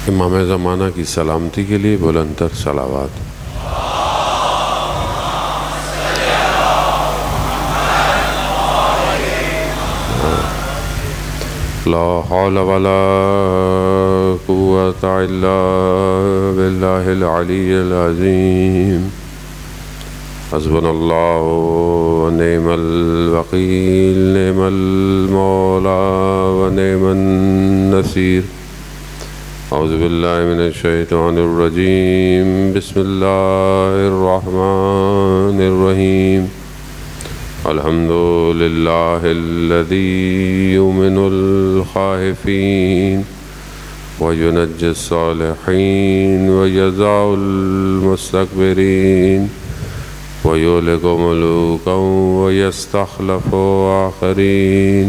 امام زمانہ کی سلامتی کے لیے بلند تر صلوات۔ لا حول ولا قوة إلا بالله العلي العظيم۔ حسبنا الله ونعم الوكيل، نعم المولى ونعم النصير۔ اعوذ باللہ من الشیطان الرجیم، بسم اللہ الرحمن الرحیم۔ الحمد للہ الذی یؤمن الخائفین وینجی الصالحین ویضع المستکبرین ویہلک ملوکا ویستخلف آخرین۔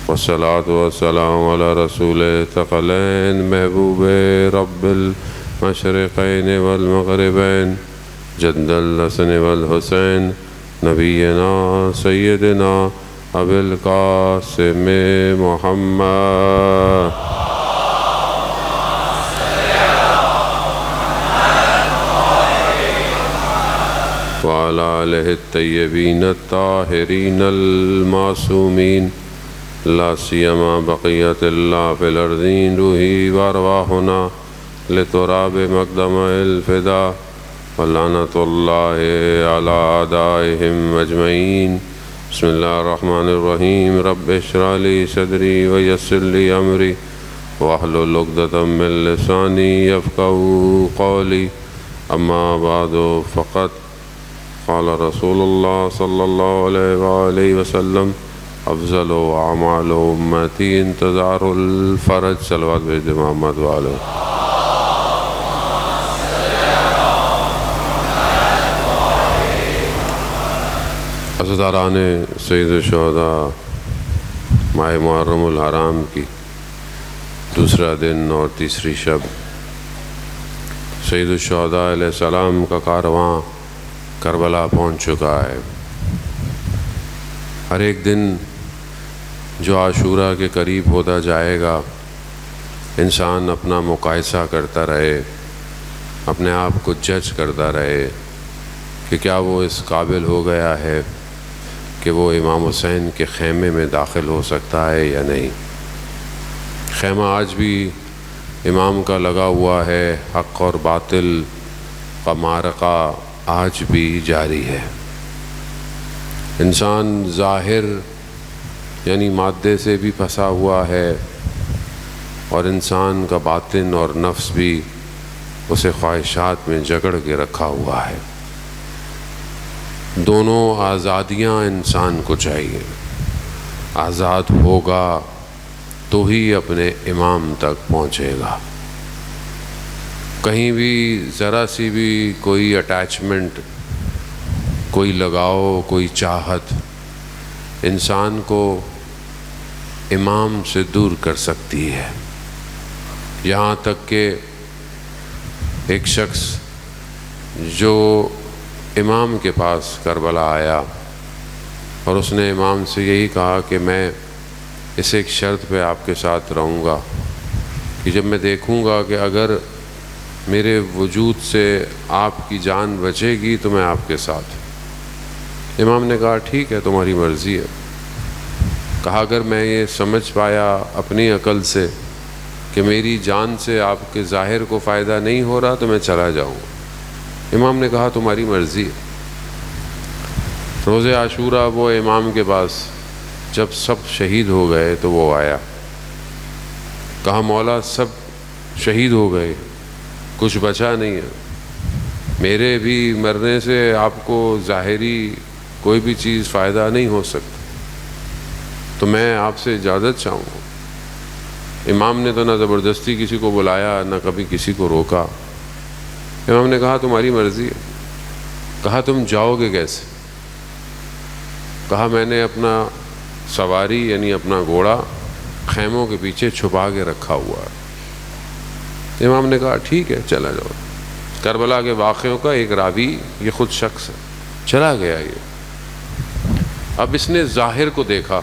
والصلاة والسلام على رسول ثقلین محبوب رب المشرقین والمغربین جد الحسن والحسین نبینا سیدنا ابی القاسم محمد وعلى آلہ الطیبین الطاہرین المعصومین، لا سیما بقیت اللہ فی الارضین، روحی وارواحنا لتراب مقدم الفدا، ولعنۃ اللہ علی اعدائہم اجمعین۔ بسم اللہ الرحمن الرحیم۔ رب اشرح لی صدری ویسر لی امری واحلل عقدۃ من لسانی یفقہوا قولی، اما بعد فقد قال رسول اللہ صلی اللہ علیہ وآلہ وسلم افضل اعمال امتی انتظار الفرج۔ صلوات بھیج دے محمد والے۔ عزاداران سید الشہداء، ماہ محرم الحرام کی دوسرا دن اور تیسری شب، سید الشہداء علیہ السلام کا کارواں کربلا پہنچ چکا ہے۔ ہر ایک دن جو عاشوراء کے قریب ہوتا جائے گا، انسان اپنا مقایسہ کرتا رہے، اپنے آپ کو جج کرتا رہے کہ کیا وہ اس قابل ہو گیا ہے کہ وہ امام حسین کے خیمے میں داخل ہو سکتا ہے یا نہیں۔ خیمہ آج بھی امام کا لگا ہوا ہے، حق اور باطل کا معرکہ آج بھی جاری ہے۔ انسان ظاہر یعنی مادے سے بھی پھنسا ہوا ہے، اور انسان کا باطن اور نفس بھی اسے خواہشات میں جکڑ کے رکھا ہوا ہے۔ دونوں آزادیاں انسان کو چاہیے۔ آزاد ہوگا تو ہی اپنے امام تک پہنچے گا۔ کہیں بھی ذرا سی بھی کوئی اٹیچمنٹ، کوئی لگاؤ، کوئی چاہت انسان کو امام سے دور کر سکتی ہے۔ یہاں تک کہ ایک شخص جو امام کے پاس کربلا آیا اور اس نے امام سے یہی کہا کہ میں اس ایک شرط پہ آپ کے ساتھ رہوں گا کہ جب میں دیکھوں گا کہ اگر میرے وجود سے آپ کی جان بچے گی تو میں آپ کے ساتھ۔ امام نے کہا ٹھیک ہے، تمہاری مرضی ہے۔ کہا اگر میں یہ سمجھ پایا اپنی عقل سے کہ میری جان سے آپ کے ظاہر کو فائدہ نہیں ہو رہا تو میں چلا جاؤں گا۔ امام نے کہا تمہاری مرضی ہے۔ روز عاشوراء وہ امام کے پاس جب سب شہید ہو گئے تو وہ آیا، کہا مولا سب شہید ہو گئے، کچھ بچا نہیں ہے، میرے بھی مرنے سے آپ کو ظاہری کوئی بھی چیز فائدہ نہیں ہو سکتا، تو میں آپ سے اجازت چاہوں گا۔ امام نے تو نہ زبردستی کسی کو بلایا نہ کبھی کسی کو روکا۔ امام نے کہا تمہاری مرضی ہے۔ کہا تم جاؤ گے کیسے؟ کہا میں نے اپنا سواری یعنی اپنا گھوڑا خیموں کے پیچھے چھپا کے رکھا ہوا ہے۔ امام نے کہا ٹھیک ہے چلا جاؤ۔ کربلا کے واقعوں کا ایک راوی یہ خود شخص ہے، چلا گیا یہ۔ اب اس نے ظاہر کو دیکھا،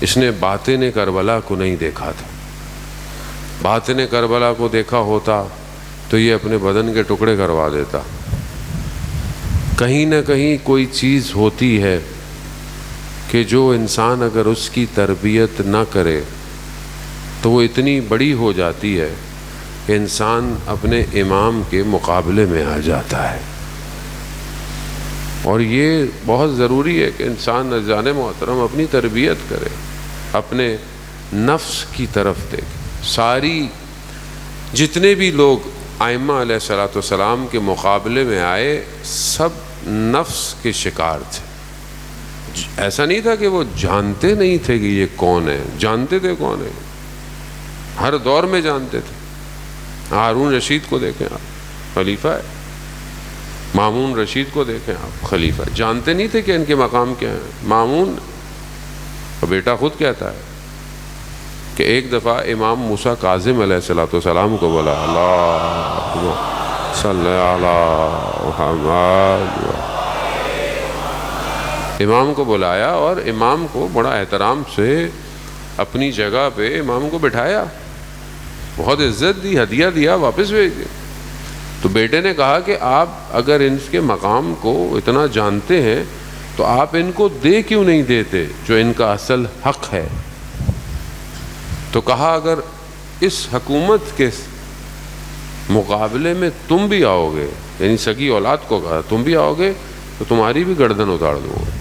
اس نے باطن کربلا کو نہیں دیکھا تھا۔ باطن کربلا کو دیکھا ہوتا تو یہ اپنے بدن کے ٹکڑے کروا دیتا. کہیں نہ کہیں کوئی چیز ہوتی ہے کہ جو انسان اگر اس کی تربیت نہ کرے تو وہ اتنی بڑی ہو جاتی ہے کہ انسان اپنے امام کے مقابلے میں آ جاتا ہے. اور یہ بہت ضروری ہے کہ انسان عزیزان محترم اپنی تربیت کرے، اپنے نفس کی طرف دیکھے. ساری جتنے بھی لوگ ائمہ علیہ الصلوۃ والسلام کے مقابلے میں آئے سب نفس کے شکار تھے. ایسا نہیں تھا کہ وہ جانتے نہیں تھے کہ یہ کون ہے، جانتے تھے کون ہے، ہر دور میں جانتے تھے. ہارون رشید کو دیکھیں آپ، خلیفہ ہے. مامون رشید کو دیکھیں آپ، خلیفہ. جانتے نہیں تھے کہ ان کے مقام کیا ہیں. مامون کا بیٹا خود کہتا ہے کہ ایک دفعہ امام موسیٰ کاظم علیہ الصلوۃ والسلام کو بولا، اللہم صلی علی محمد. امام کو بلایا اور امام کو بڑا احترام سے اپنی جگہ پہ امام کو بٹھایا، بہت عزت دی، ہدیہ دیا، واپس بھیج دیا. تو بیٹے نے کہا کہ آپ اگر ان کے مقام کو اتنا جانتے ہیں تو آپ ان کو دے کیوں نہیں دیتے جو ان کا اصل حق ہے. تو کہا اگر اس حکومت کے مقابلے میں تم بھی آؤ گے، یعنی سگی اولاد کو کہا تم بھی آؤ گے تو تمہاری بھی گردن اتار دوں گا.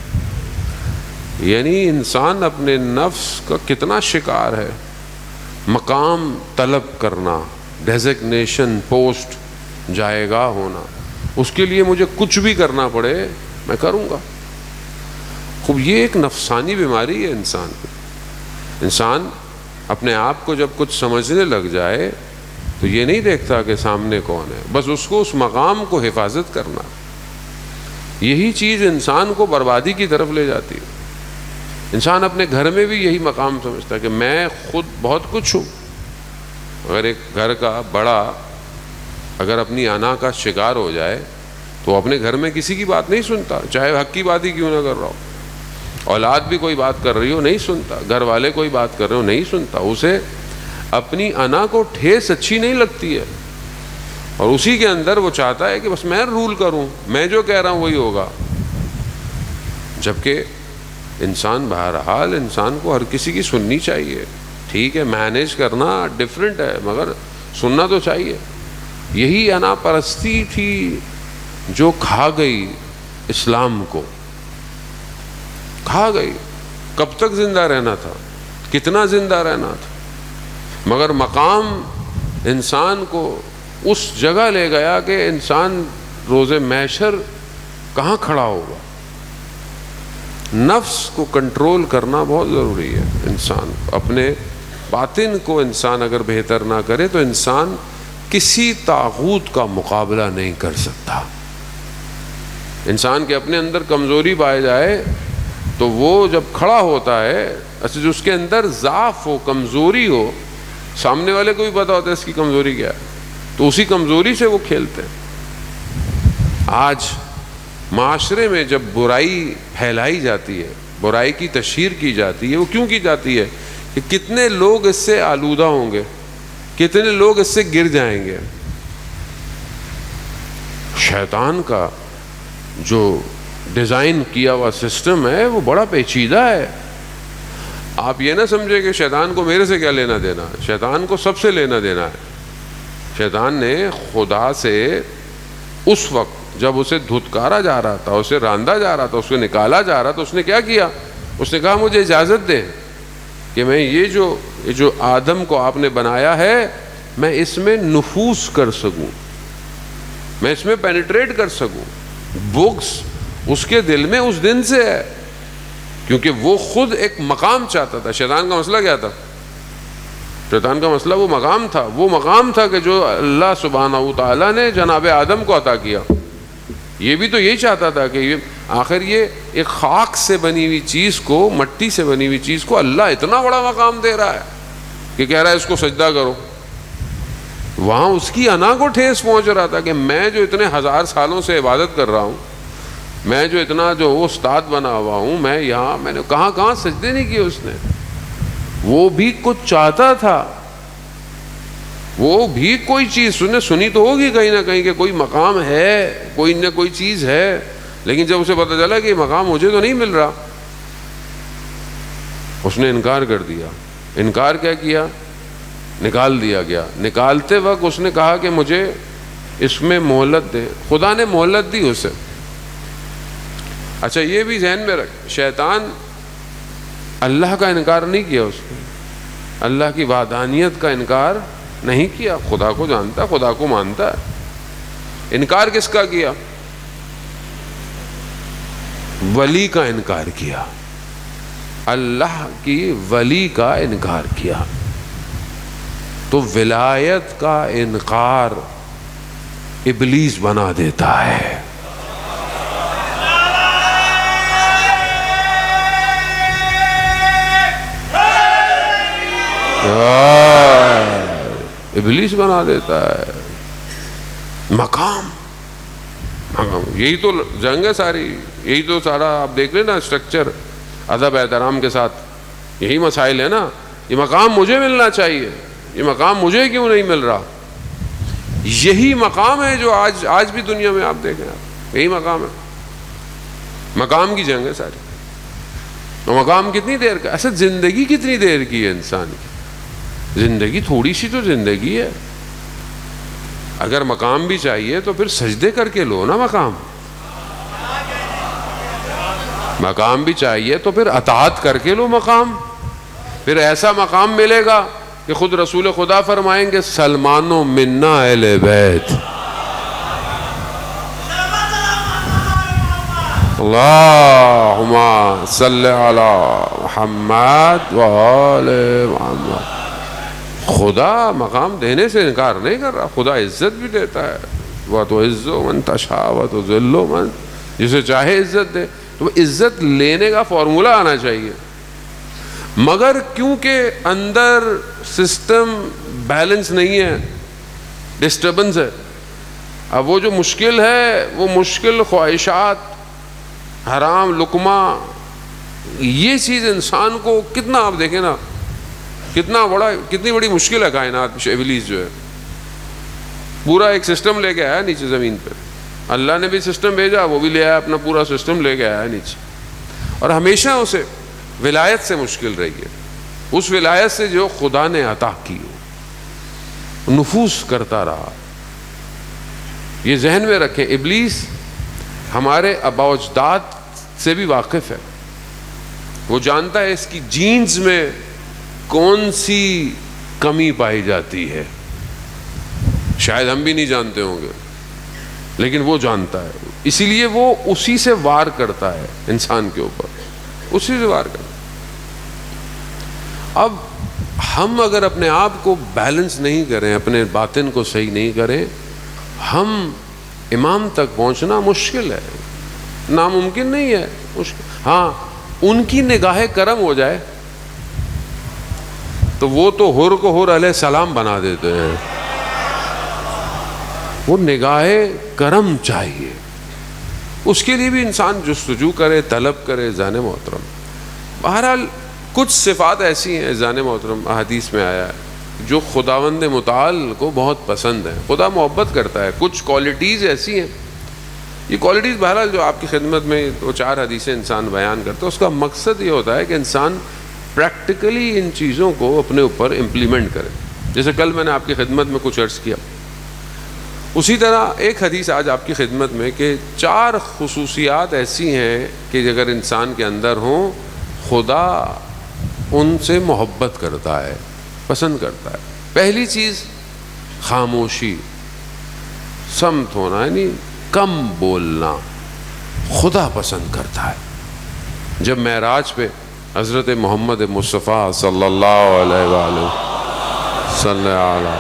یعنی انسان اپنے نفس کا کتنا شکار ہے. مقام طلب کرنا، ڈیزگنیشن، پوسٹ، جائے گا ہونا، اس کے لیے مجھے کچھ بھی کرنا پڑے میں کروں گا. خوب یہ ایک نفسانی بیماری ہے انسان کی. انسان اپنے آپ کو جب کچھ سمجھنے لگ جائے تو یہ نہیں دیکھتا کہ سامنے کون ہے، بس اس کو اس مقام کو حفاظت کرنا. یہی چیز انسان کو بربادی کی طرف لے جاتی ہے. انسان اپنے گھر میں بھی یہی مقام سمجھتا ہے کہ میں خود بہت کچھ ہوں. اگر ایک گھر کا بڑا اگر اپنی انا کا شکار ہو جائے تو اپنے گھر میں کسی کی بات نہیں سنتا، چاہے حق کی بات ہی کیوں نہ کر رہا ہو. اولاد بھی کوئی بات کر رہی ہو نہیں سنتا، گھر والے کوئی بات کر رہے ہو نہیں سنتا. اسے اپنی انا کو ٹھیس اچھی نہیں لگتی ہے اور اسی کے اندر وہ چاہتا ہے کہ بس میں رول کروں، میں جو کہہ رہا ہوں وہی ہوگا. جبکہ انسان بہرحال انسان کو ہر کسی کی سننی چاہیے. ٹھیک ہے مینیج کرنا ڈفرینٹ ہے مگر سننا تو چاہیے. یہی انا پرستی تھی جو کھا گئی اسلام کو، کھا گئی. کب تک زندہ رہنا تھا، کتنا زندہ رہنا تھا، مگر مقام انسان کو اس جگہ لے گیا کہ انسان روز محشر کہاں کھڑا ہوگا. نفس کو کنٹرول کرنا بہت ضروری ہے. انسان اپنے باطن کو انسان اگر بہتر نہ کرے تو انسان کسی طاغوت کا مقابلہ نہیں کر سکتا. انسان کے اپنے اندر کمزوری پائے جائے تو وہ جب کھڑا ہوتا ہے اچھا جو اس کے اندر ضعف ہو، کمزوری ہو، سامنے والے کو بھی پتا ہوتا ہے اس کی کمزوری کیا ہے، تو اسی کمزوری سے وہ کھیلتے ہیں. آج معاشرے میں جب برائی پھیلائی جاتی ہے، برائی کی تشہیر کی جاتی ہے، وہ کیوں کی جاتی ہے کہ کتنے لوگ اس سے آلودہ ہوں گے، کتنے لوگ اس سے گر جائیں گے. شیطان کا جو ڈیزائن کیا ہوا سسٹم ہے وہ بڑا پیچیدہ ہے. آپ یہ نہ سمجھے کہ شیطان کو میرے سے کیا لینا دینا، شیطان کو سب سے لینا دینا ہے. شیطان نے خدا سے اس وقت جب اسے دھتکارا جا رہا تھا، اسے راندا جا رہا تھا، اس کو نکالا جا رہا تھا، اس نے کیا کیا؟ اس نے کہا مجھے اجازت دے کہ میں یہ جو آدم کو آپ نے بنایا ہے میں اس میں نفوذ کر سکوں، میں اس میں پینیٹریٹ کر سکوں. بغض اس کے دل میں اس دن سے ہے کیونکہ وہ خود ایک مقام چاہتا تھا. شیطان کا مسئلہ کیا تھا؟ شیطان کا مسئلہ وہ مقام تھا کہ جو اللہ سبحانہ و تعالیٰ نے جناب آدم کو عطا کیا. یہ بھی تو یہی چاہتا تھا کہ آخر یہ ایک خاک سے بنی ہوئی چیز کو، مٹی سے بنی ہوئی چیز کو اللہ اتنا بڑا مقام دے رہا ہے کہ کہہ رہا ہے اس کو سجدہ کرو. وہاں اس کی انا کو ٹھیس پہنچ رہا تھا کہ میں جو اتنے ہزار سالوں سے عبادت کر رہا ہوں، میں جو اتنا جو وہ استاد بنا ہوا ہوں، میں نے کہاں سجدے نہیں کیے. اس نے وہ بھی کچھ چاہتا تھا وہ بھی کوئی چیز سنی تو ہوگی کہیں نہ کہیں کہ کوئی مقام ہے، کوئی نہ کوئی چیز ہے، لیکن جب اسے پتہ چلا کہ یہ مقام مجھے تو نہیں مل رہا، اس نے انکار کر دیا۔ انکار کیا کیا؟ نکال دیا گیا۔ نکالتے وقت اس نے کہا کہ مجھے اس میں مہلت دے، خدا نے مہلت دی اسے۔ اچھا یہ بھی ذہن میں رکھ، شیطان اللہ کا انکار نہیں کیا، اس نے اللہ کی وحدانیت کا انکار نہیں کیا، خدا کو جانتا، خدا کو مانتا ہے۔ انکار کس کا کیا؟ ولی کا انکار کیا، اللہ کی ولی کا انکار کیا۔ تو ولایت کا انکار ابلیس بنا دیتا ہے۔ ابلیس بنا دیتا ہے۔ مقام یہی تو جنگ ہے ساری، یہی تو سارا آپ دیکھ لیں نا اسٹرکچر، ادب احترام کے ساتھ یہی مسائل ہے نا۔ یہ مقام مجھے ملنا چاہیے، یہ مقام مجھے کیوں نہیں مل رہا؟ یہی مقام ہے جو آج بھی دنیا میں آپ دیکھیں، یہی مقام ہے۔ مقام کی جنگ ہے ساری۔ اور مقام کتنی دیر کا؟ اصل زندگی کتنی دیر کی ہے انسان کی؟ زندگی تھوڑی سی تو زندگی ہے۔ اگر مقام بھی چاہیے تو پھر سجدے کر کے لو نا مقام۔ مقام بھی چاہیے تو پھر اطاعت کر کے لو مقام، پھر ایسا مقام ملے گا کہ خود رسول خدا فرمائیں گے سلمانو منا اہل بیت، اللہم صلی علی محمد و آل محمد۔ خدا مقام دینے سے انکار نہیں کر رہا، خدا عزت بھی دیتا ہے۔ وَتُعِزُّ مَن تَشَاءُ وَتُذِلُّ مَن، جسے چاہے عزت دے۔ تو عزت لینے کا فارمولہ آنا چاہیے، مگر کیونکہ اندر سسٹم بیلنس نہیں ہے، ڈسٹربنس ہے۔ اب وہ جو مشکل ہے، وہ مشکل خواہشات، حرام لقمہ، یہ چیز انسان کو کتنا، آپ دیکھیں نا کتنی بڑی مشکل ہے کائنات۔ ابلیس جو ہے پورا ایک سسٹم لے کے آیا نیچے زمین پہ، اللہ نے بھی سسٹم بھیجا، وہ بھی لے آیا اپنا پورا سسٹم لے کے آیا نیچے، اور ہمیشہ اسے ولایت سے مشکل رہی ہے، اس ولایت سے جو خدا نے عطا کی ہو، نفوذ کرتا رہا۔ یہ ذہن میں رکھیں، ابلیس ہمارے آباء و اجداد سے بھی واقف ہے، وہ جانتا ہے اس کی جینز میں کون سی کمی پائی جاتی ہے، شاید ہم بھی نہیں جانتے ہوں گے، لیکن وہ جانتا ہے، اسی لیے وہ اسی سے وار کرتا ہے انسان کے اوپر، اسی سے وار کرتا ہے۔ اب ہم اگر اپنے آپ کو بیلنس نہیں کریں، اپنے باطن کو صحیح نہیں کریں، ہم امام تک پہنچنا مشکل ہے، ناممکن نہیں ہے، مشکل۔ ہاں ان کی نگاہ کرم ہو جائے تو وہ تو حر کو حر علیہ السلام بنا دیتے ہیں، وہ نگاہ کرم چاہیے، اس کے لیے بھی انسان جستجو کرے، طلب کرے۔ زان محترم، بہرحال کچھ صفات ایسی ہیں زان محترم، احادیث میں آیا ہے، جو خداوند متعال کو بہت پسند ہیں، خدا محبت کرتا ہے۔ کچھ کوالٹیز ایسی ہیں، یہ کوالٹیز بہرحال جو آپ کی خدمت میں دو چار حدیثیں انسان بیان کرتا ہے، اس کا مقصد یہ ہوتا ہے کہ انسان پریکٹیکلی ان چیزوں کو اپنے اوپر امپلیمنٹ کرے۔ جیسے کل میں نے آپ کی خدمت میں کچھ عرض کیا، اسی طرح ایک حدیث آج آپ کی خدمت میں کہ 4 خصوصیات ایسی ہیں کہ اگر انسان کے اندر ہوں، خدا ان سے محبت کرتا ہے، پسند کرتا ہے۔ پہلی چیز خاموشی، صمت ہونا، یعنی کم بولنا، خدا پسند کرتا ہے۔ جب معراج پہ حضرت محمد مصطفیٰ صلی اللہ علیہ وآلہ صلی علی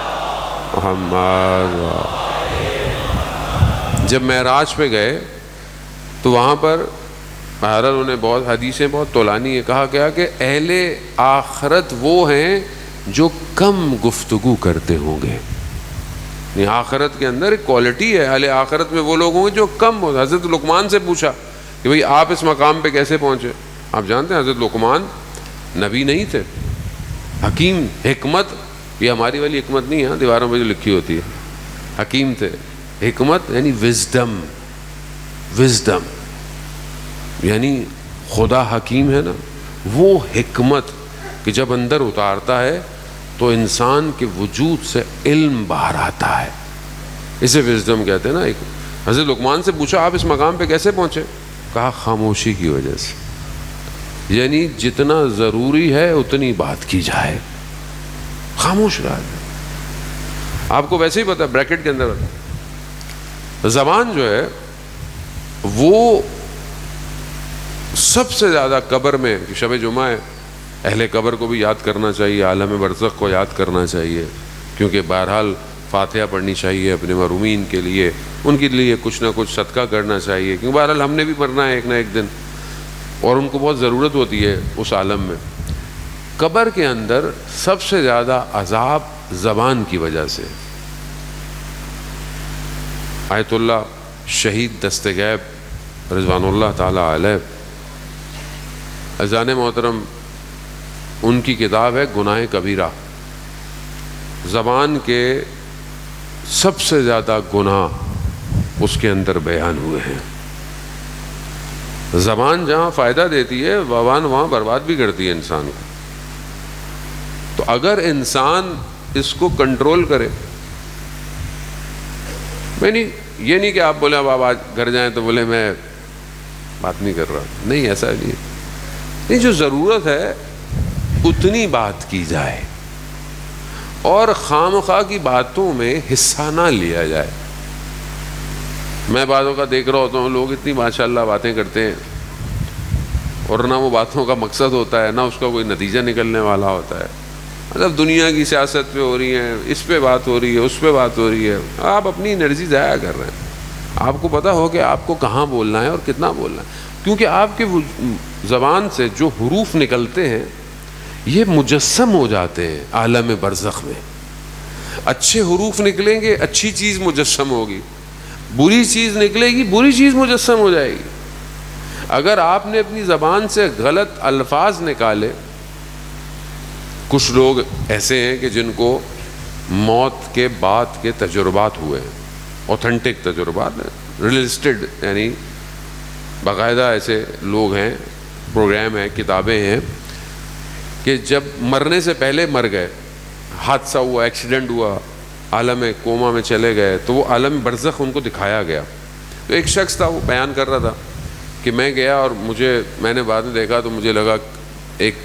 محمد، جب معراج پہ گئے تو وہاں پر بہرحال انہیں بہت حدیثیں بہت طولانی ہے، کہا گیا کہ اہل آخرت وہ ہیں جو کم گفتگو کرتے ہوں گے۔ یعنی آخرت کے اندر ایک کوالٹی ہے، اہل آخرت میں وہ لوگ ہوں گے جو کم ہو۔ حضرت لقمان سے پوچھا کہ بھئی آپ اس مقام پہ کیسے پہنچے؟ آپ جانتے ہیں حضرت لقمان نبی نہیں تھے، حکیم، حکمت یہ ہماری والی حکمت نہیں ہے دیواروں پہ جو لکھی ہوتی ہے. حکیم تھے. حکمت یعنی وزڈم. وزڈم یعنی خدا حکیم ہے نا، وہ حکمت کہ جب اندر اتارتا ہے تو انسان کے وجود سے علم باہر آتا ہے. اسے وزڈم کہتے ہیں نا. حضرت لقمان سے پوچھا آپ اس مقام پہ کیسے پہنچے؟ کہا خاموشی کی وجہ سے. یعنی جتنا ضروری ہے اتنی بات کی جائے، خاموش رہا جائے. آپ کو ویسے ہی پتا بریکٹ کے اندر زبان جو ہے وہ سب سے زیادہ قبر میں، شب جمعہ ہے، اہل قبر کو بھی یاد کرنا چاہیے، عالم برزخ کو یاد کرنا چاہیے، کیونکہ بہرحال فاتحہ پڑھنی چاہیے اپنے مرحومین کے لیے، ان کے لیے کچھ نہ کچھ صدقہ کرنا چاہیے، کیونکہ بہرحال ہم نے بھی مرنا ہے ایک نہ ایک دن، اور ان کو بہت ضرورت ہوتی ہے اس عالم میں. قبر کے اندر سب سے زیادہ عذاب زبان کی وجہ سے. آیت اللہ شہید دستغیب رضوان اللہ تعالی علیہ، اذان محترم، ان کی کتاب ہے گناہ کبیرہ. زبان کے سب سے زیادہ گناہ اس کے اندر بیان ہوئے ہیں. زبان جہاں فائدہ دیتی ہے زبان وہاں برباد بھی کرتی ہے انسان کو. تو اگر انسان اس کو کنٹرول کرے، میں نہیں یہ نہیں کہ آپ بولے اب آپ آج گھر جائیں تو بولے میں بات نہیں کر رہا، نہیں، ایسا نہیں. جو ضرورت ہے اتنی بات کی جائے اور خام خواہ کی باتوں میں حصہ نہ لیا جائے. میں بعضوں کا دیکھ رہا ہوتا ہوں لوگ اتنی ماشاءاللہ باتیں کرتے ہیں اور نہ وہ باتوں کا مقصد ہوتا ہے، نہ اس کا کوئی نتیجہ نکلنے والا ہوتا ہے. مطلب دنیا کی سیاست پہ ہو رہی ہیں، اس پہ بات ہو رہی ہے، اس پہ بات ہو رہی ہے، آپ اپنی انرجی ضائع کر رہے ہیں. آپ کو پتہ ہو کہ آپ کو کہاں بولنا ہے اور کتنا بولنا ہے، کیونکہ آپ کے زبان سے جو حروف نکلتے ہیں یہ مجسم ہو جاتے ہیں عالم برزخ میں. اچھے حروف نکلیں گے اچھی چیز مجسم ہوگی، بری چیز نکلے گی بری چیز مجسم ہو جائے گی. اگر آپ نے اپنی زبان سے غلط الفاظ نکالے، کچھ لوگ ایسے ہیں کہ جن کو موت کے بعد کے تجربات ہوئے ہیں، اوتھینٹک تجربات ہیں، ریئلسٹڈ، یعنی باقاعدہ ایسے لوگ ہیں، پروگرام ہیں، کتابیں ہیں کہ جب مرنے سے پہلے مر گئے، حادثہ ہوا، ایکسیڈنٹ ہوا، عالم کوما میں چلے گئے، تو وہ عالم برزخ ان کو دکھایا گیا. تو ایک شخص تھا وہ بیان کر رہا تھا کہ میں گیا اور میں نے بعد میں دیکھا تو مجھے لگا ایک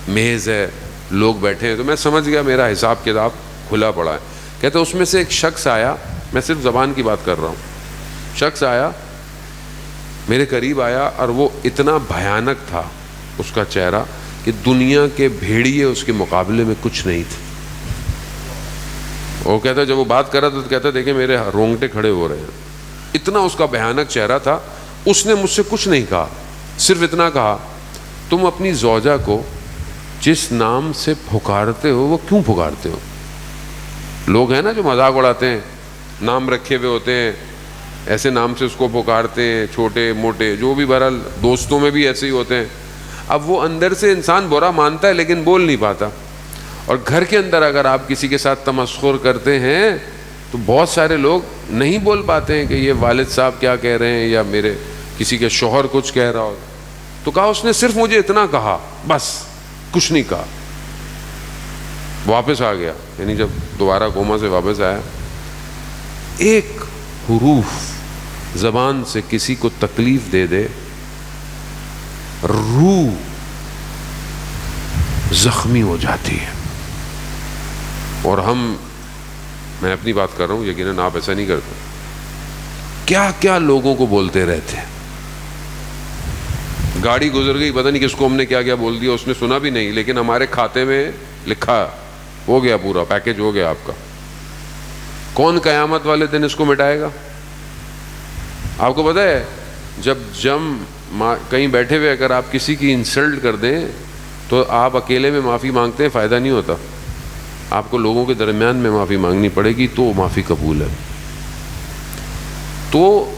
میز ہے، لوگ بیٹھے ہیں، تو میں سمجھ گیا میرا حساب کتاب کھلا پڑا ہے. کہتے اس میں سے ایک شخص آیا، میں صرف زبان کی بات کر رہا ہوں، شخص آیا میرے قریب آیا اور وہ اتنا بھیانک تھا اس کا چہرہ کہ دنیا کے بھیڑیے اس کے مقابلے میں کچھ نہیں تھے. وہ کہتا جب وہ بات کر رہا تھا تو کہتا دیکھیں میرے رونگٹے کھڑے ہو رہے ہیں، اتنا اس کا بھیانک چہرہ تھا. اس نے مجھ سے کچھ نہیں کہا، صرف اتنا کہا تم اپنی زوجہ کو جس نام سے پکارتے ہو وہ کیوں پکارتے ہو؟ لوگ ہیں نا جو مذاق اڑاتے ہیں، نام رکھے ہوئے ہوتے ہیں، ایسے نام سے اس کو پکارتے ہیں، چھوٹے موٹے جو بھی، بہرحال دوستوں میں بھی ایسے ہی ہوتے ہیں. اب وہ اندر سے انسان برا مانتا ہے لیکن بول نہیں پاتا. اور گھر کے اندر اگر آپ کسی کے ساتھ تمسخر کرتے ہیں تو بہت سارے لوگ نہیں بول پاتے ہیں کہ یہ والد صاحب کیا کہہ رہے ہیں یا میرے کسی کے شوہر کچھ کہہ رہا ہو. تو کہا اس نے صرف مجھے اتنا کہا، بس کچھ نہیں کہا. واپس آ گیا، یعنی جب دوبارہ کوما سے واپس آیا، ایک حروف زبان سے کسی کو تکلیف دے دے، روح زخمی ہو جاتی ہے. اور میں اپنی بات کر رہا ہوں، یقیناً آپ ایسا نہیں کرتے، کیا کیا لوگوں کو بولتے رہتے ہیں. گاڑی گزر گئی، پتہ نہیں کس کو ہم نے کیا کیا بول دیا، اس نے سنا بھی نہیں، لیکن ہمارے کھاتے میں لکھا، ہو گیا، پورا پیکج ہو گیا آپ کا. کون قیامت والے دن اس کو مٹائے گا؟ آپ کو پتہ ہے جب کہیں بیٹھے ہوئے اگر آپ کسی کی انسلٹ کر دیں تو آپ اکیلے میں معافی مانگتے ہیں، فائدہ نہیں ہوتا. آپ کو لوگوں کے درمیان میں معافی مانگنی پڑے گی تو معافی قبول ہے. تو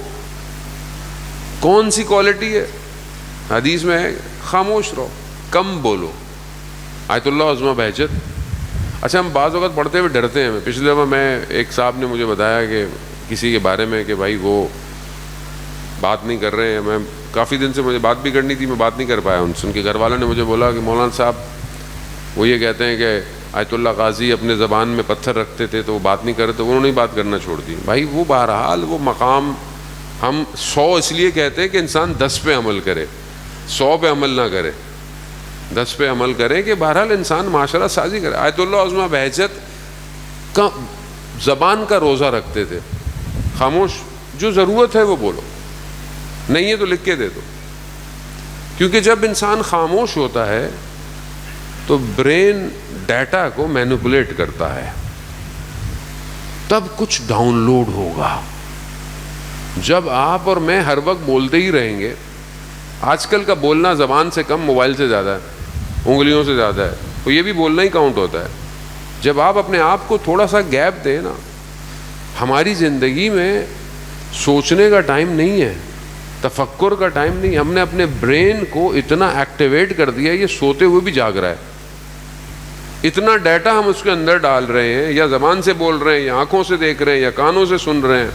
کون سی کوالٹی ہے؟ حدیث میں ہے خاموش رہو، کم بولو. آیت اللہ عظمہ بہجت اچھا ہم بعض اوقات پڑھتے ہوئے ڈرتے ہیں. پچھلے دفعہ میں ایک صاحب نے مجھے بتایا کہ کسی کے بارے میں کہ بھائی وہ بات نہیں کر رہے ہیں. میں کافی دن سے مجھے بات بھی کرنی تھی, میں بات نہیں کر پایا ان سے. ان کے گھر والوں نے مجھے بولا کہ مولانا صاحب وہ یہ کہتے ہیں کہ آیت اللہ قاضی اپنے زبان میں پتھر رکھتے تھے تو وہ بات نہیں کر رہے, تو انہوں نے بات کرنا چھوڑ دی. بھائی وہ بہرحال وہ مقام ہم 100 اس لیے کہتے ہیں کہ انسان 10 پہ عمل کرے, 100 پہ عمل نہ کرے, 10 پہ عمل کرے کہ بہرحال انسان معاشرہ سازی کرے. آیت اللہ عظمہ بہجت کا زبان کا روزہ رکھتے تھے, خاموش, جو ضرورت ہے وہ بولو, نہیں ہے تو لکھ کے دے دو. کیونکہ جب انسان خاموش ہوتا ہے تو برین ڈیٹا کو مینپولیٹ کرتا ہے, تب کچھ ڈاؤن لوڈ ہوگا. جب آپ اور میں ہر وقت بولتے ہی رہیں گے, آج کل کا بولنا زبان سے کم موبائل سے زیادہ ہے, انگلیوں سے زیادہ ہے, تو یہ بھی بولنا ہی کاؤنٹ ہوتا ہے. جب آپ اپنے آپ کو تھوڑا سا گیپ دیں نا, ہماری زندگی میں سوچنے کا ٹائم نہیں ہے, تفکر کا ٹائم نہیں. ہم نے اپنے برین کو اتنا ایکٹیویٹ کر دیا, یہ سوتے ہوئے بھی جاگ رہا ہے. اتنا ڈیٹا ہم اس کے اندر ڈال رہے ہیں, یا زبان سے بول رہے ہیں, یا آنکھوں سے دیکھ رہے ہیں, یا کانوں سے سن رہے ہیں.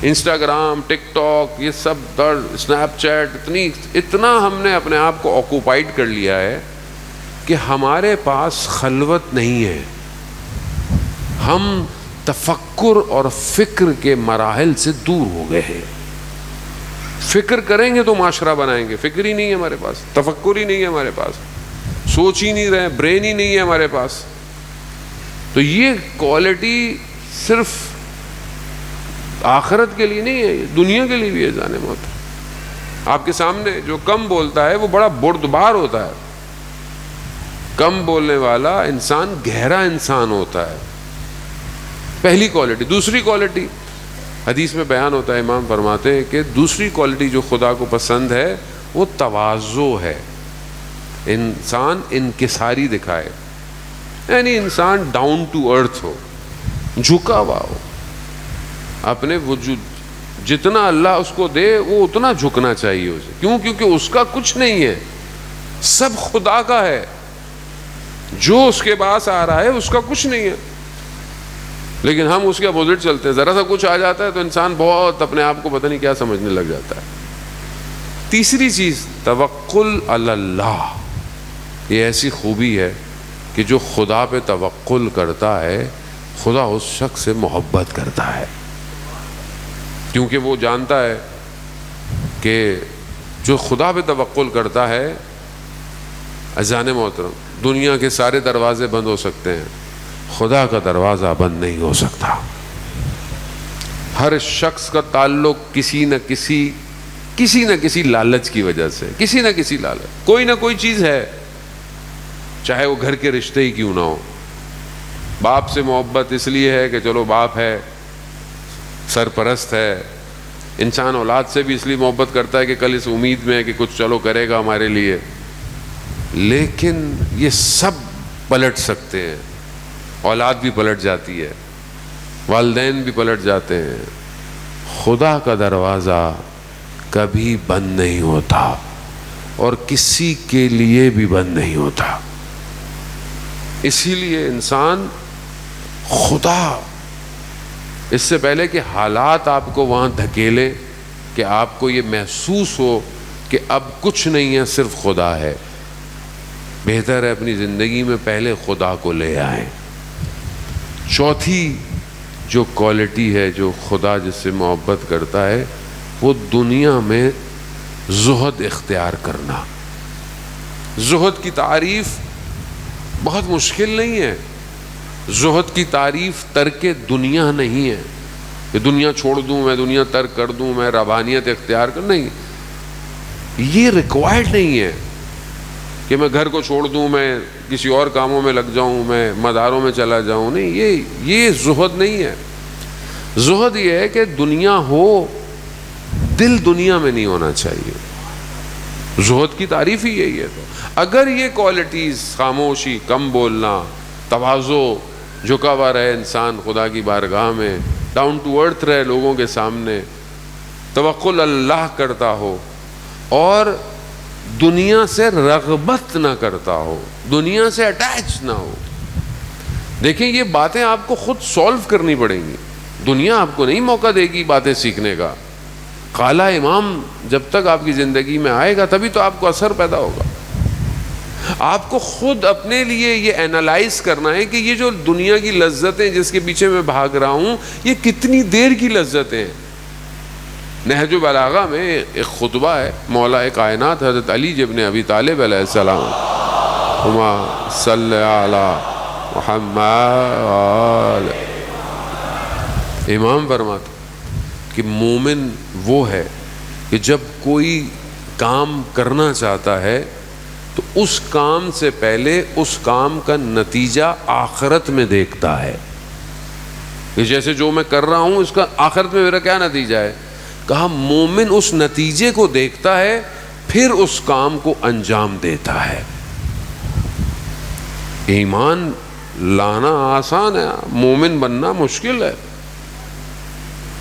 انسٹاگرام, ٹک ٹاک, یہ سب اسنیپ چیٹ, اتنا ہم نے اپنے آپ کو آکوپائڈ کر لیا ہے کہ ہمارے پاس خلوت نہیں ہے. ہم تفکر اور فکر کے مراحل سے دور ہو گئے ہیں. فکر کریں گے تو معاشرہ بنائیں گے, فکر ہی نہیں ہے ہمارے پاس, تفکر ہی نہیں ہے ہمارے پاس, سوچ ہی نہیں رہے, برین ہی نہیں ہے ہمارے پاس. تو یہ کوالٹی صرف آخرت کے لیے نہیں ہے, دنیا کے لیے بھی ہے. جانے موت آپ کے سامنے جو کم بولتا ہے وہ بڑا بردبار ہوتا ہے. کم بولنے والا انسان گہرا انسان ہوتا ہے, پہلی کوالٹی. دوسری کوالٹی حدیث میں بیان ہوتا ہے, امام فرماتے ہیں کہ دوسری کوالٹی جو خدا کو پسند ہے وہ تواضع ہے. انسان انکساری دکھائے, یعنی انسان ڈاؤن ٹو ارتھ ہو, جھکا ہوا ہو. اپنے وجود جتنا اللہ اس کو دے وہ اتنا جھکنا چاہیے اسے. کیوں؟ کیونکہ اس کا کچھ نہیں ہے, سب خدا کا ہے. جو اس کے پاس آ رہا ہے اس کا کچھ نہیں ہے, لیکن ہم اس کے اپوزٹ چلتے ہیں. ذرا سا کچھ آ جاتا ہے تو انسان بہت اپنے آپ کو پتہ نہیں کیا سمجھنے لگ جاتا ہے. تیسری چیز توکل علی اللہ. یہ ایسی خوبی ہے کہ جو خدا پہ توکل کرتا ہے خدا اس شخص سے محبت کرتا ہے, کیونکہ وہ جانتا ہے کہ جو خدا پہ توکل کرتا ہے, اذان محترم, دنیا کے سارے دروازے بند ہو سکتے ہیں, خدا کا دروازہ بند نہیں ہو سکتا. ہر شخص کا تعلق کسی نہ کسی لالچ کی وجہ سے, کسی نہ کسی لالچ, کوئی نہ کوئی چیز ہے, چاہے وہ گھر کے رشتے ہی کیوں نہ ہو. باپ سے محبت اس لیے ہے کہ چلو باپ ہے, سرپرست ہے. انسان اولاد سے بھی اس لیے محبت کرتا ہے کہ کل اس امید میں ہے کہ کچھ چلو کرے گا ہمارے لیے. لیکن یہ سب پلٹ سکتے ہیں, اولاد بھی پلٹ جاتی ہے, والدین بھی پلٹ جاتے ہیں. خدا کا دروازہ کبھی بند نہیں ہوتا اور کسی کے لیے بھی بند نہیں ہوتا. اسی لیے انسان خدا, اس سے پہلے کہ حالات آپ کو وہاں دھکیلیں کہ آپ کو یہ محسوس ہو کہ اب کچھ نہیں ہے, صرف خدا ہے, بہتر ہے اپنی زندگی میں پہلے خدا کو لے آئیں. چوتھی جو کوالٹی ہے جو خدا جس سے محبت کرتا ہے وہ دنیا میں زہد اختیار کرنا. زہد کی تعریف بہت مشکل نہیں ہے. زہد کی تعریف ترک دنیا نہیں ہے کہ دنیا چھوڑ دوں, میں دنیا ترک کر دوں, میں ربانیت اختیار کر, نہیں, یہ ریکوائرڈ نہیں ہے کہ میں گھر کو چھوڑ دوں, میں کسی اور کاموں میں لگ جاؤں, میں مداروں میں چلا جاؤں. نہیں, یہ زہد نہیں ہے. زہد یہ ہے کہ دنیا ہو, دل دنیا میں نہیں ہونا چاہیے. زہد کی تعریف ہی یہی ہے. تو اگر یہ کوالٹیز, خاموشی, کم بولنا, تواضع, جھکا ہوا رہے انسان خدا کی بارگاہ میں, ڈاؤن ٹو ارتھ رہے لوگوں کے سامنے, توکل اللہ کرتا ہو اور دنیا سے رغبت نہ کرتا ہو, دنیا سے اٹیچ نہ ہو, دیکھیں یہ باتیں آپ کو خود سولو کرنی پڑیں گی، دنیا آپ کو نہیں موقع دے گی باتیں سیکھنے کا. قالا امام جب تک آپ کی زندگی میں آئے گا تبھی تو آپ کو اثر پیدا ہوگا. آپ کو خود اپنے لیے یہ اینالائز کرنا ہے کہ یہ جو دنیا کی لذتیں جس کے پیچھے میں بھاگ رہا ہوں یہ کتنی دیر کی لذتیں ہیں. نہج البلاغہ میں ایک خطبہ ہے مولا کائنات حضرت علی ابن ابی طالب علیہ السلام، اللہم صلی علی محمد. امام فرماتے کہ مومن وہ ہے کہ جب کوئی کام کرنا چاہتا ہے تو اس کام سے پہلے اس کام کا نتیجہ آخرت میں دیکھتا ہے. کہ جیسے جو میں کر رہا ہوں اس کا آخرت میں میرا کیا نتیجہ ہے. کہا مومن اس نتیجے کو دیکھتا ہے پھر اس کام کو انجام دیتا ہے. ایمان لانا آسان ہے، مومن بننا مشکل ہے.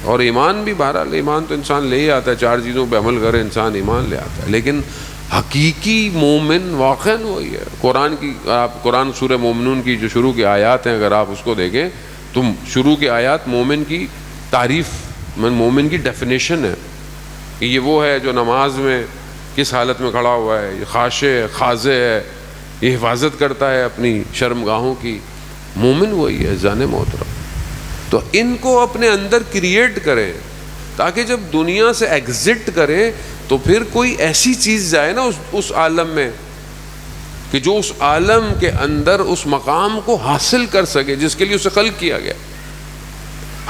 اور ایمان بھی بہرحال ایمان تو انسان لے ہی آتا ہے، 4 چیزوں پہ عمل کرے انسان ایمان لے آتا ہے. لیکن حقیقی مومن واقعاً وہی ہے. قرآن کی آپ قرآن سورہ مومنون کی جو شروع کی آیات ہیں اگر آپ اس کو دیکھیں تو شروع کی آیات مومن کی تعریف، مومن کی ڈیفینیشن ہے کہ یہ وہ ہے جو نماز میں کس حالت میں کھڑا ہوا ہے، یہ خاشع ہے، خاضع ہے، یہ حفاظت کرتا ہے اپنی شرمگاہوں کی. مومن وہی ہے جان محترم. تو ان کو اپنے اندر کریٹ کریں تاکہ جب دنیا سے ایگزٹ کریں تو پھر کوئی ایسی چیز جائے نا اس عالم میں کہ جو اس عالم کے اندر اس مقام کو حاصل کر سکے جس کے لیے اسے خلق کیا گیا.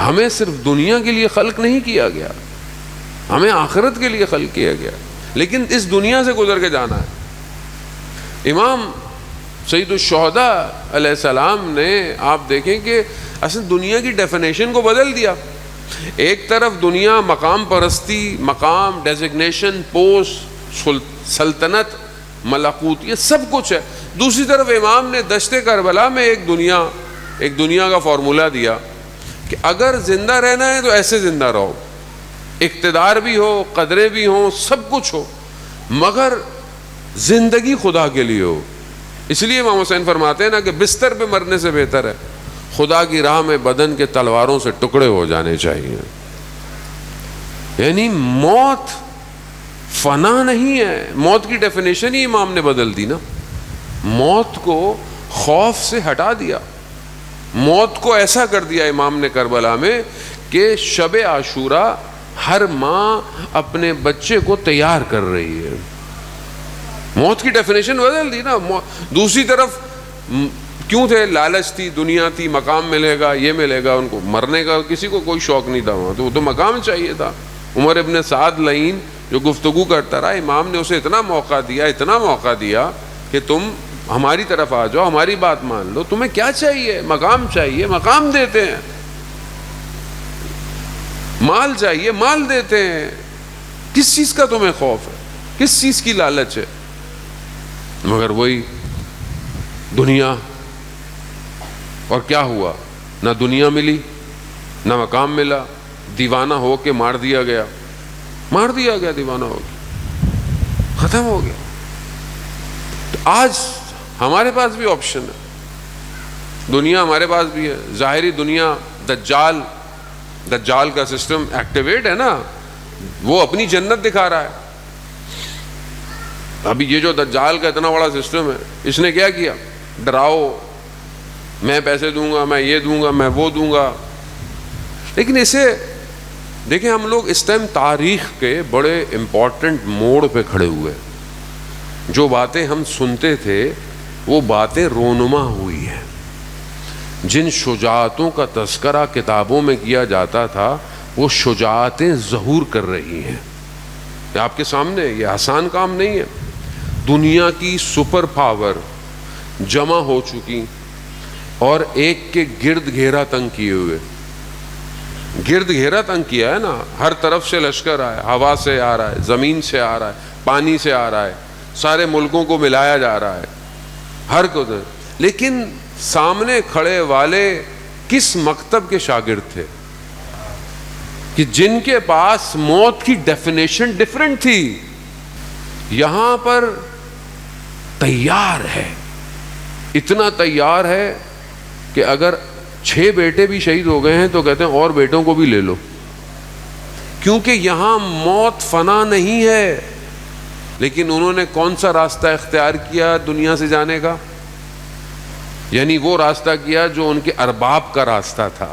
ہمیں صرف دنیا کے لیے خلق نہیں کیا گیا، ہمیں آخرت کے لیے خلق کیا گیا، لیکن اس دنیا سے گزر کے جانا ہے. امام سید الشہداء علیہ السلام نے آپ دیکھیں کہ اصل دنیا کی ڈیفینیشن کو بدل دیا. ایک طرف دنیا مقام پرستی، مقام، ڈیزگنیشن، پوسٹ، سلطنت، ملکوت، یہ سب کچھ ہے. دوسری طرف امام نے دشت کربلا میں ایک دنیا کا فارمولہ دیا کہ اگر زندہ رہنا ہے تو ایسے زندہ رہو، اقتدار بھی ہو، قدریں بھی ہوں، سب کچھ ہو، مگر زندگی خدا کے لیے ہو. اس لیے امام حسین فرماتے ہیں نا کہ بستر پہ مرنے سے بہتر ہے خدا کی راہ میں بدن کے تلواروں سے ٹکڑے ہو جانے چاہیے. یعنی موت فنا نہیں ہے. موت کی ڈیفینیشن ہی امام نے بدل دی نا. موت کو خوف سے ہٹا دیا. موت کو ایسا کر دیا امام نے کربلا میں کہ شب عاشورہ ہر ماں اپنے بچے کو تیار کر رہی ہے. موت کی ڈیفینیشن بدل دی نا. دوسری طرف کیوں تھے؟ لالچ تھی، دنیا تھی، مقام ملے گا، یہ ملے گا. ان کو مرنے کا کسی کو کوئی شوق نہیں تھا وہاں، تو مقام چاہیے تھا. عمر ابن سعد لعین جو گفتگو کرتا رہا، امام نے اسے اتنا موقع دیا کہ تم ہماری طرف آ جاؤ، ہماری بات مان لو. تمہیں کیا چاہیے؟ مقام چاہیے، مقام دیتے ہیں. مال چاہیے، مال دیتے ہیں. کس چیز کا تمہیں خوف ہے؟ کس چیز کی لالچ ہے؟ مگر وہی دنیا. اور کیا ہوا؟ نہ دنیا ملی، نہ مقام ملا. دیوانہ ہو کے مار دیا گیا دیوانہ ہو کے ختم ہو گیا. تو آج ہمارے پاس بھی آپشن ہے. دنیا ہمارے پاس بھی ہے. ظاہری دنیا، دجال کا سسٹم ایکٹیویٹ ہے نا، وہ اپنی جنت دکھا رہا ہے. ابھی یہ جو دجال کا اتنا بڑا سسٹم ہے، اس نے کیا کیا؟ ڈراؤ، میں پیسے دوں گا، میں یہ دوں گا، میں وہ دوں گا. لیکن اسے دیکھیں، ہم لوگ اس ٹائم تاریخ کے بڑے امپورٹنٹ موڑ پہ کھڑے ہوئے. جو باتیں ہم سنتے تھے وہ باتیں رونما ہوئی ہیں. جن شجاعتوں کا تذکرہ کتابوں میں کیا جاتا تھا وہ شجاعتیں ظہور کر رہی ہیں. یہ آپ کے سامنے، یہ آسان کام نہیں ہے. دنیا کی سپر پاور جمع ہو چکی اور ایک کے گرد گھیرا تنگ کیے ہوئے. گرد گھیرا تنگ کیا ہے نا، ہر طرف سے لشکر آیا، ہوا سے آ رہا ہے، زمین سے آ رہا ہے، پانی سے آ رہا ہے، سارے ملکوں کو ملایا جا رہا ہے، ہر کو. لیکن سامنے کھڑے والے کس مکتب کے شاگرد تھے کہ جن کے پاس موت کی ڈیفینیشن ڈیفرنٹ تھی. یہاں پر تیار ہے، اتنا تیار ہے کہ اگر 6 بیٹے بھی شہید ہو گئے ہیں تو کہتے ہیں اور بیٹوں کو بھی لے لو، کیونکہ یہاں موت فنا نہیں ہے. لیکن انہوں نے کون سا راستہ اختیار کیا دنیا سے جانے کا؟ یعنی وہ راستہ کیا جو ان کے ارباب کا راستہ تھا،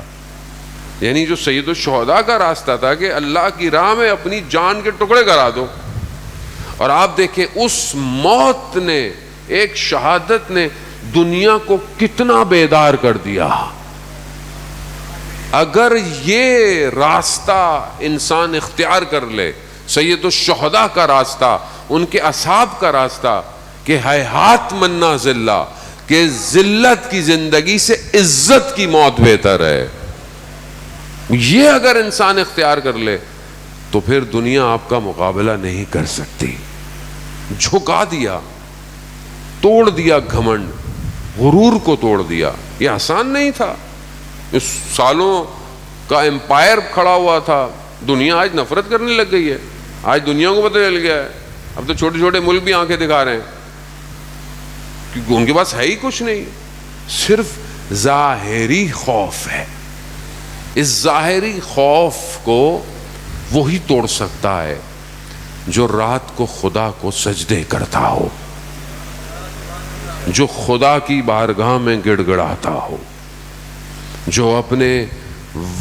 یعنی جو سید الشہداء کا راستہ تھا کہ اللہ کی راہ میں اپنی جان کے ٹکڑے کرا دو. اور آپ دیکھیں اس موت نے، ایک شہادت نے دنیا کو کتنا بیدار کر دیا. اگر یہ راستہ انسان اختیار کر لے، سید الشہداء کا راستہ، ان کے اصحاب کا راستہ کہ ہیہات منا ذلہ، کہ ذلت کی زندگی سے عزت کی موت بہتر ہے، یہ اگر انسان اختیار کر لے تو پھر دنیا آپ کا مقابلہ نہیں کر سکتی. جھکا دیا، توڑ دیا گھمنڈ، غرور کو توڑ دیا. یہ آسان نہیں تھا. اس سالوں کا امپائر کھڑا ہوا تھا. دنیا آج نفرت کرنے لگ گئی ہے. آج دنیا کو پتہ چل گیا ہے، اب تو چھوٹے چھوٹے ملک بھی آنکھیں دکھا رہے ہیں کیونکہ ان کے پاس ہے ہی کچھ نہیں، صرف ظاہری خوف ہے. اس ظاہری خوف کو وہی توڑ سکتا ہے جو رات کو خدا کو سجدے کرتا ہو، جو خدا کی بارگاہ میں گڑ گڑاتا ہو، جو اپنے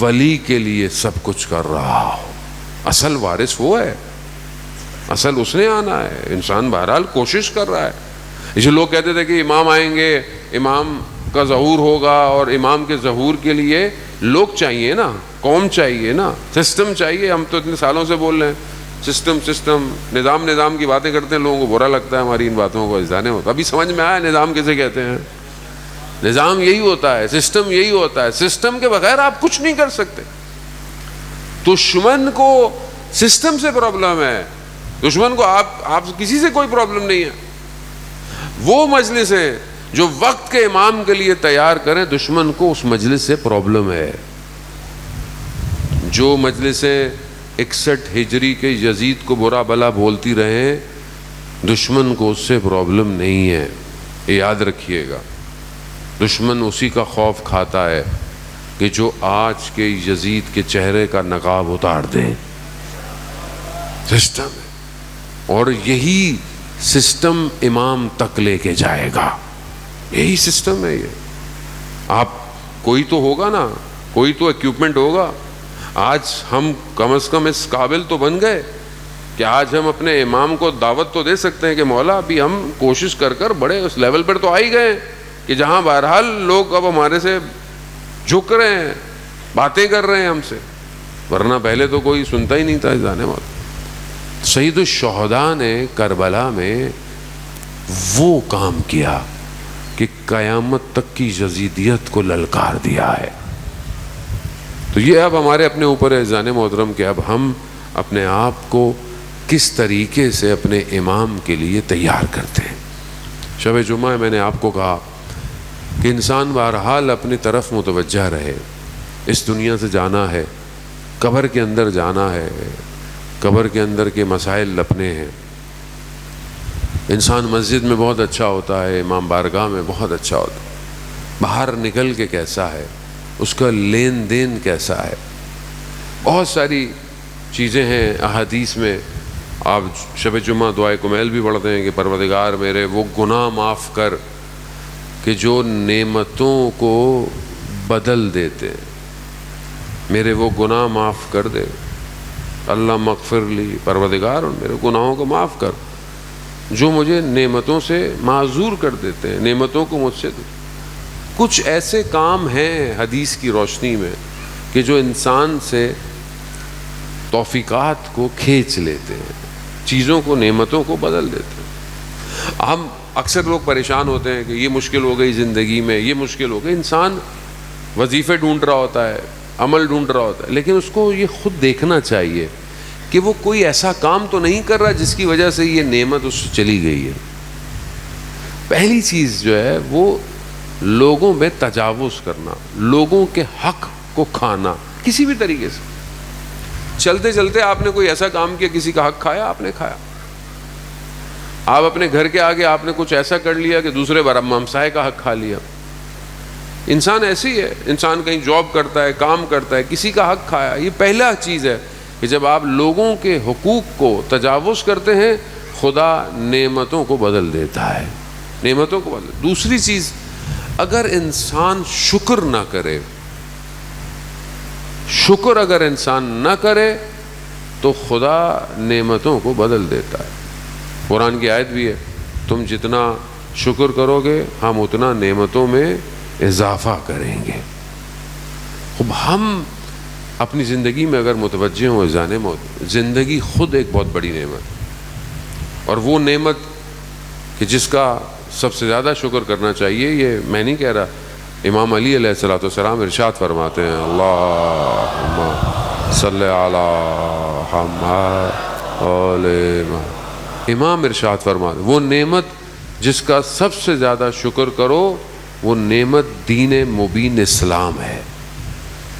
ولی کے لیے سب کچھ کر رہا ہو. اصل وارث وہ ہے، اصل اس نے آنا ہے. انسان بہرحال کوشش کر رہا ہے. جو لوگ کہتے تھے کہ امام آئیں گے، امام کا ظہور ہوگا، اور امام کے ظہور کے لیے لوگ چاہیے نا، قوم چاہیے نا، سسٹم چاہیے. ہم تو اتنے سالوں سے بول رہے ہیں سسٹم، نظام کی باتیں کرتے ہیں. لوگوں کو برا لگتا ہے ہماری ان باتوں کو جانے ہوتا. ابھی سمجھ میں آیا نظام کیسے کہتے ہیں. نظام یہی ہوتا ہے، سسٹم یہی ہوتا ہے. سسٹم کے بغیر آپ کچھ نہیں کر سکتے. دشمن کو سسٹم سے پرابلم ہے، دشمن کو آپ کسی سے کوئی پرابلم نہیں ہے. وہ مجلس ہے جو وقت کے امام کے لیے تیار کریں، دشمن کو اس مجلس سے پرابلم ہے. جو مجلسیں 61 ہجری کے یزید کو برا بلا بولتی رہیں، دشمن کو اس سے پرابلم نہیں ہے. یہ یاد رکھیے گا. دشمن اسی کا خوف کھاتا ہے کہ جو آج کے یزید کے چہرے کا نقاب اتار دے. سسٹم ہے، اور یہی سسٹم امام تک لے کے جائے گا. یہی سسٹم ہے. یہ آپ کوئی تو ہوگا نا، کوئی تو ایکوپمنٹ ہوگا. آج ہم کم از کم اس قابل تو بن گئے کہ آج ہم اپنے امام کو دعوت تو دے سکتے ہیں کہ مولا ابھی ہم کوشش کر بڑے اس لیول پر تو آ ہی گئے کہ جہاں بہرحال لوگ اب ہمارے سے جھک رہے ہیں، باتیں کر رہے ہیں ہم سے. ورنہ پہلے تو کوئی سنتا ہی نہیں تھا جانے والا. سید الشہداء نے کربلا میں وہ کام کیا کہ قیامت تک کی یزیدیت کو للکار دیا ہے. تو یہ اب ہمارے اپنے اوپر ہے عزیزان محترم کہ اب ہم اپنے آپ کو کس طریقے سے اپنے امام کے لیے تیار کرتے ہیں. شب جمعہ میں نے آپ کو کہا کہ انسان بہرحال اپنی طرف متوجہ رہے. اس دنیا سے جانا ہے، قبر کے اندر جانا ہے، قبر کے اندر کے مسائل لپنے ہیں. انسان مسجد میں بہت اچھا ہوتا ہے، امام بارگاہ میں بہت اچھا ہوتا ہے، باہر نکل کے کیسا ہے، اس کا لین دین کیسا ہے. بہت ساری چیزیں ہیں احادیث میں. آپ شب جمعہ دعائے کمیل بھی پڑھتے ہیں کہ پروردگار میرے وہ گناہ معاف کر کہ جو نعمتوں کو بدل دیتے ہیں، میرے وہ گناہ معاف کر دے. اللہ مغفر لی، پروردگار میرے گناہوں کو معاف کر جو مجھے نعمتوں سے معذور کر دیتے ہیں، نعمتوں کو مجھ سے دے. کچھ ایسے کام ہیں حدیث کی روشنی میں کہ جو انسان سے توفیقات کو کھینچ لیتے ہیں، چیزوں کو، نعمتوں کو بدل دیتے ہیں. ہم اکثر لوگ پریشان ہوتے ہیں کہ یہ مشکل ہو گئی زندگی میں، یہ مشکل ہو گئی. انسان وظیفے ڈھونڈ رہا ہوتا ہے، عمل ڈھونڈ رہا ہوتا ہے، لیکن اس کو یہ خود دیکھنا چاہیے کہ وہ کوئی ایسا کام تو نہیں کر رہا جس کی وجہ سے یہ نعمت اس سے چلی گئی ہے. پہلی چیز جو ہے وہ لوگوں میں تجاوز کرنا، لوگوں کے حق کو کھانا کسی بھی طریقے سے. چلتے چلتے آپ نے کوئی ایسا کام کیا، کسی کا حق کھایا، آپ نے کھایا. آپ اپنے گھر کے آگے آپ نے کچھ ایسا کر لیا کہ دوسرے بار ہمسائے کا حق کھا لیا. انسان ایسی ہے، انسان کہیں جاب کرتا ہے، کام کرتا ہے، کسی کا حق کھایا، یہ پہلا چیز ہے کہ جب آپ لوگوں کے حقوق کو تجاوز کرتے ہیں خدا نعمتوں کو بدل دیتا ہے، نعمتوں کو بدل۔ دوسری چیز، اگر انسان شکر نہ کرے، شکر اگر انسان نہ کرے تو خدا نعمتوں کو بدل دیتا ہے۔ قرآن کی آیت بھی ہے، تم جتنا شکر کرو گے ہم اتنا نعمتوں میں اضافہ کریں گے۔ اب ہم اپنی زندگی میں اگر متوجہ ہوں اذان موت، زندگی خود ایک بہت بڑی نعمت، اور وہ نعمت کہ جس کا سب سے زیادہ شکر کرنا چاہیے، یہ میں نہیں کہہ رہا، امام علی علیہ السلام ارشاد فرماتے ہیں، اللہم صلی علی محمد، امام ارشاد فرماتے ہیں وہ نعمت جس کا سب سے زیادہ شکر کرو، وہ نعمت دین مبین اسلام ہے۔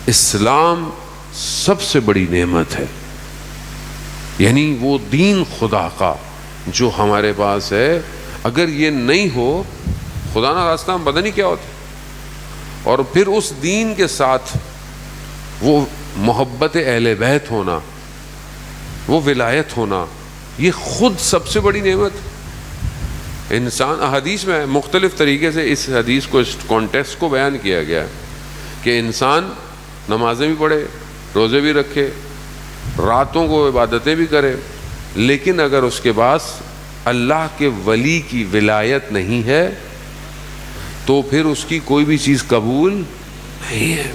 اسلام سب سے بڑی نعمت ہے، یعنی وہ دین خدا کا جو ہمارے پاس ہے، اگر یہ نہیں ہو خدا نہ راستہ ہم پتہ نہیں کیا ہوتے۔ اور پھر اس دین کے ساتھ وہ محبت اہل بیت ہونا، وہ ولایت ہونا، یہ خود سب سے بڑی نعمت۔ انسان حدیث میں مختلف طریقے سے اس حدیث کو، اس کانٹیکسٹ کو بیان کیا گیا ہے کہ انسان نمازیں بھی پڑھے، روزے بھی رکھے، راتوں کو عبادتیں بھی کرے، لیکن اگر اس کے پاس اللہ کے ولی کی ولایت نہیں ہے تو پھر اس کی کوئی بھی چیز قبول نہیں ہے۔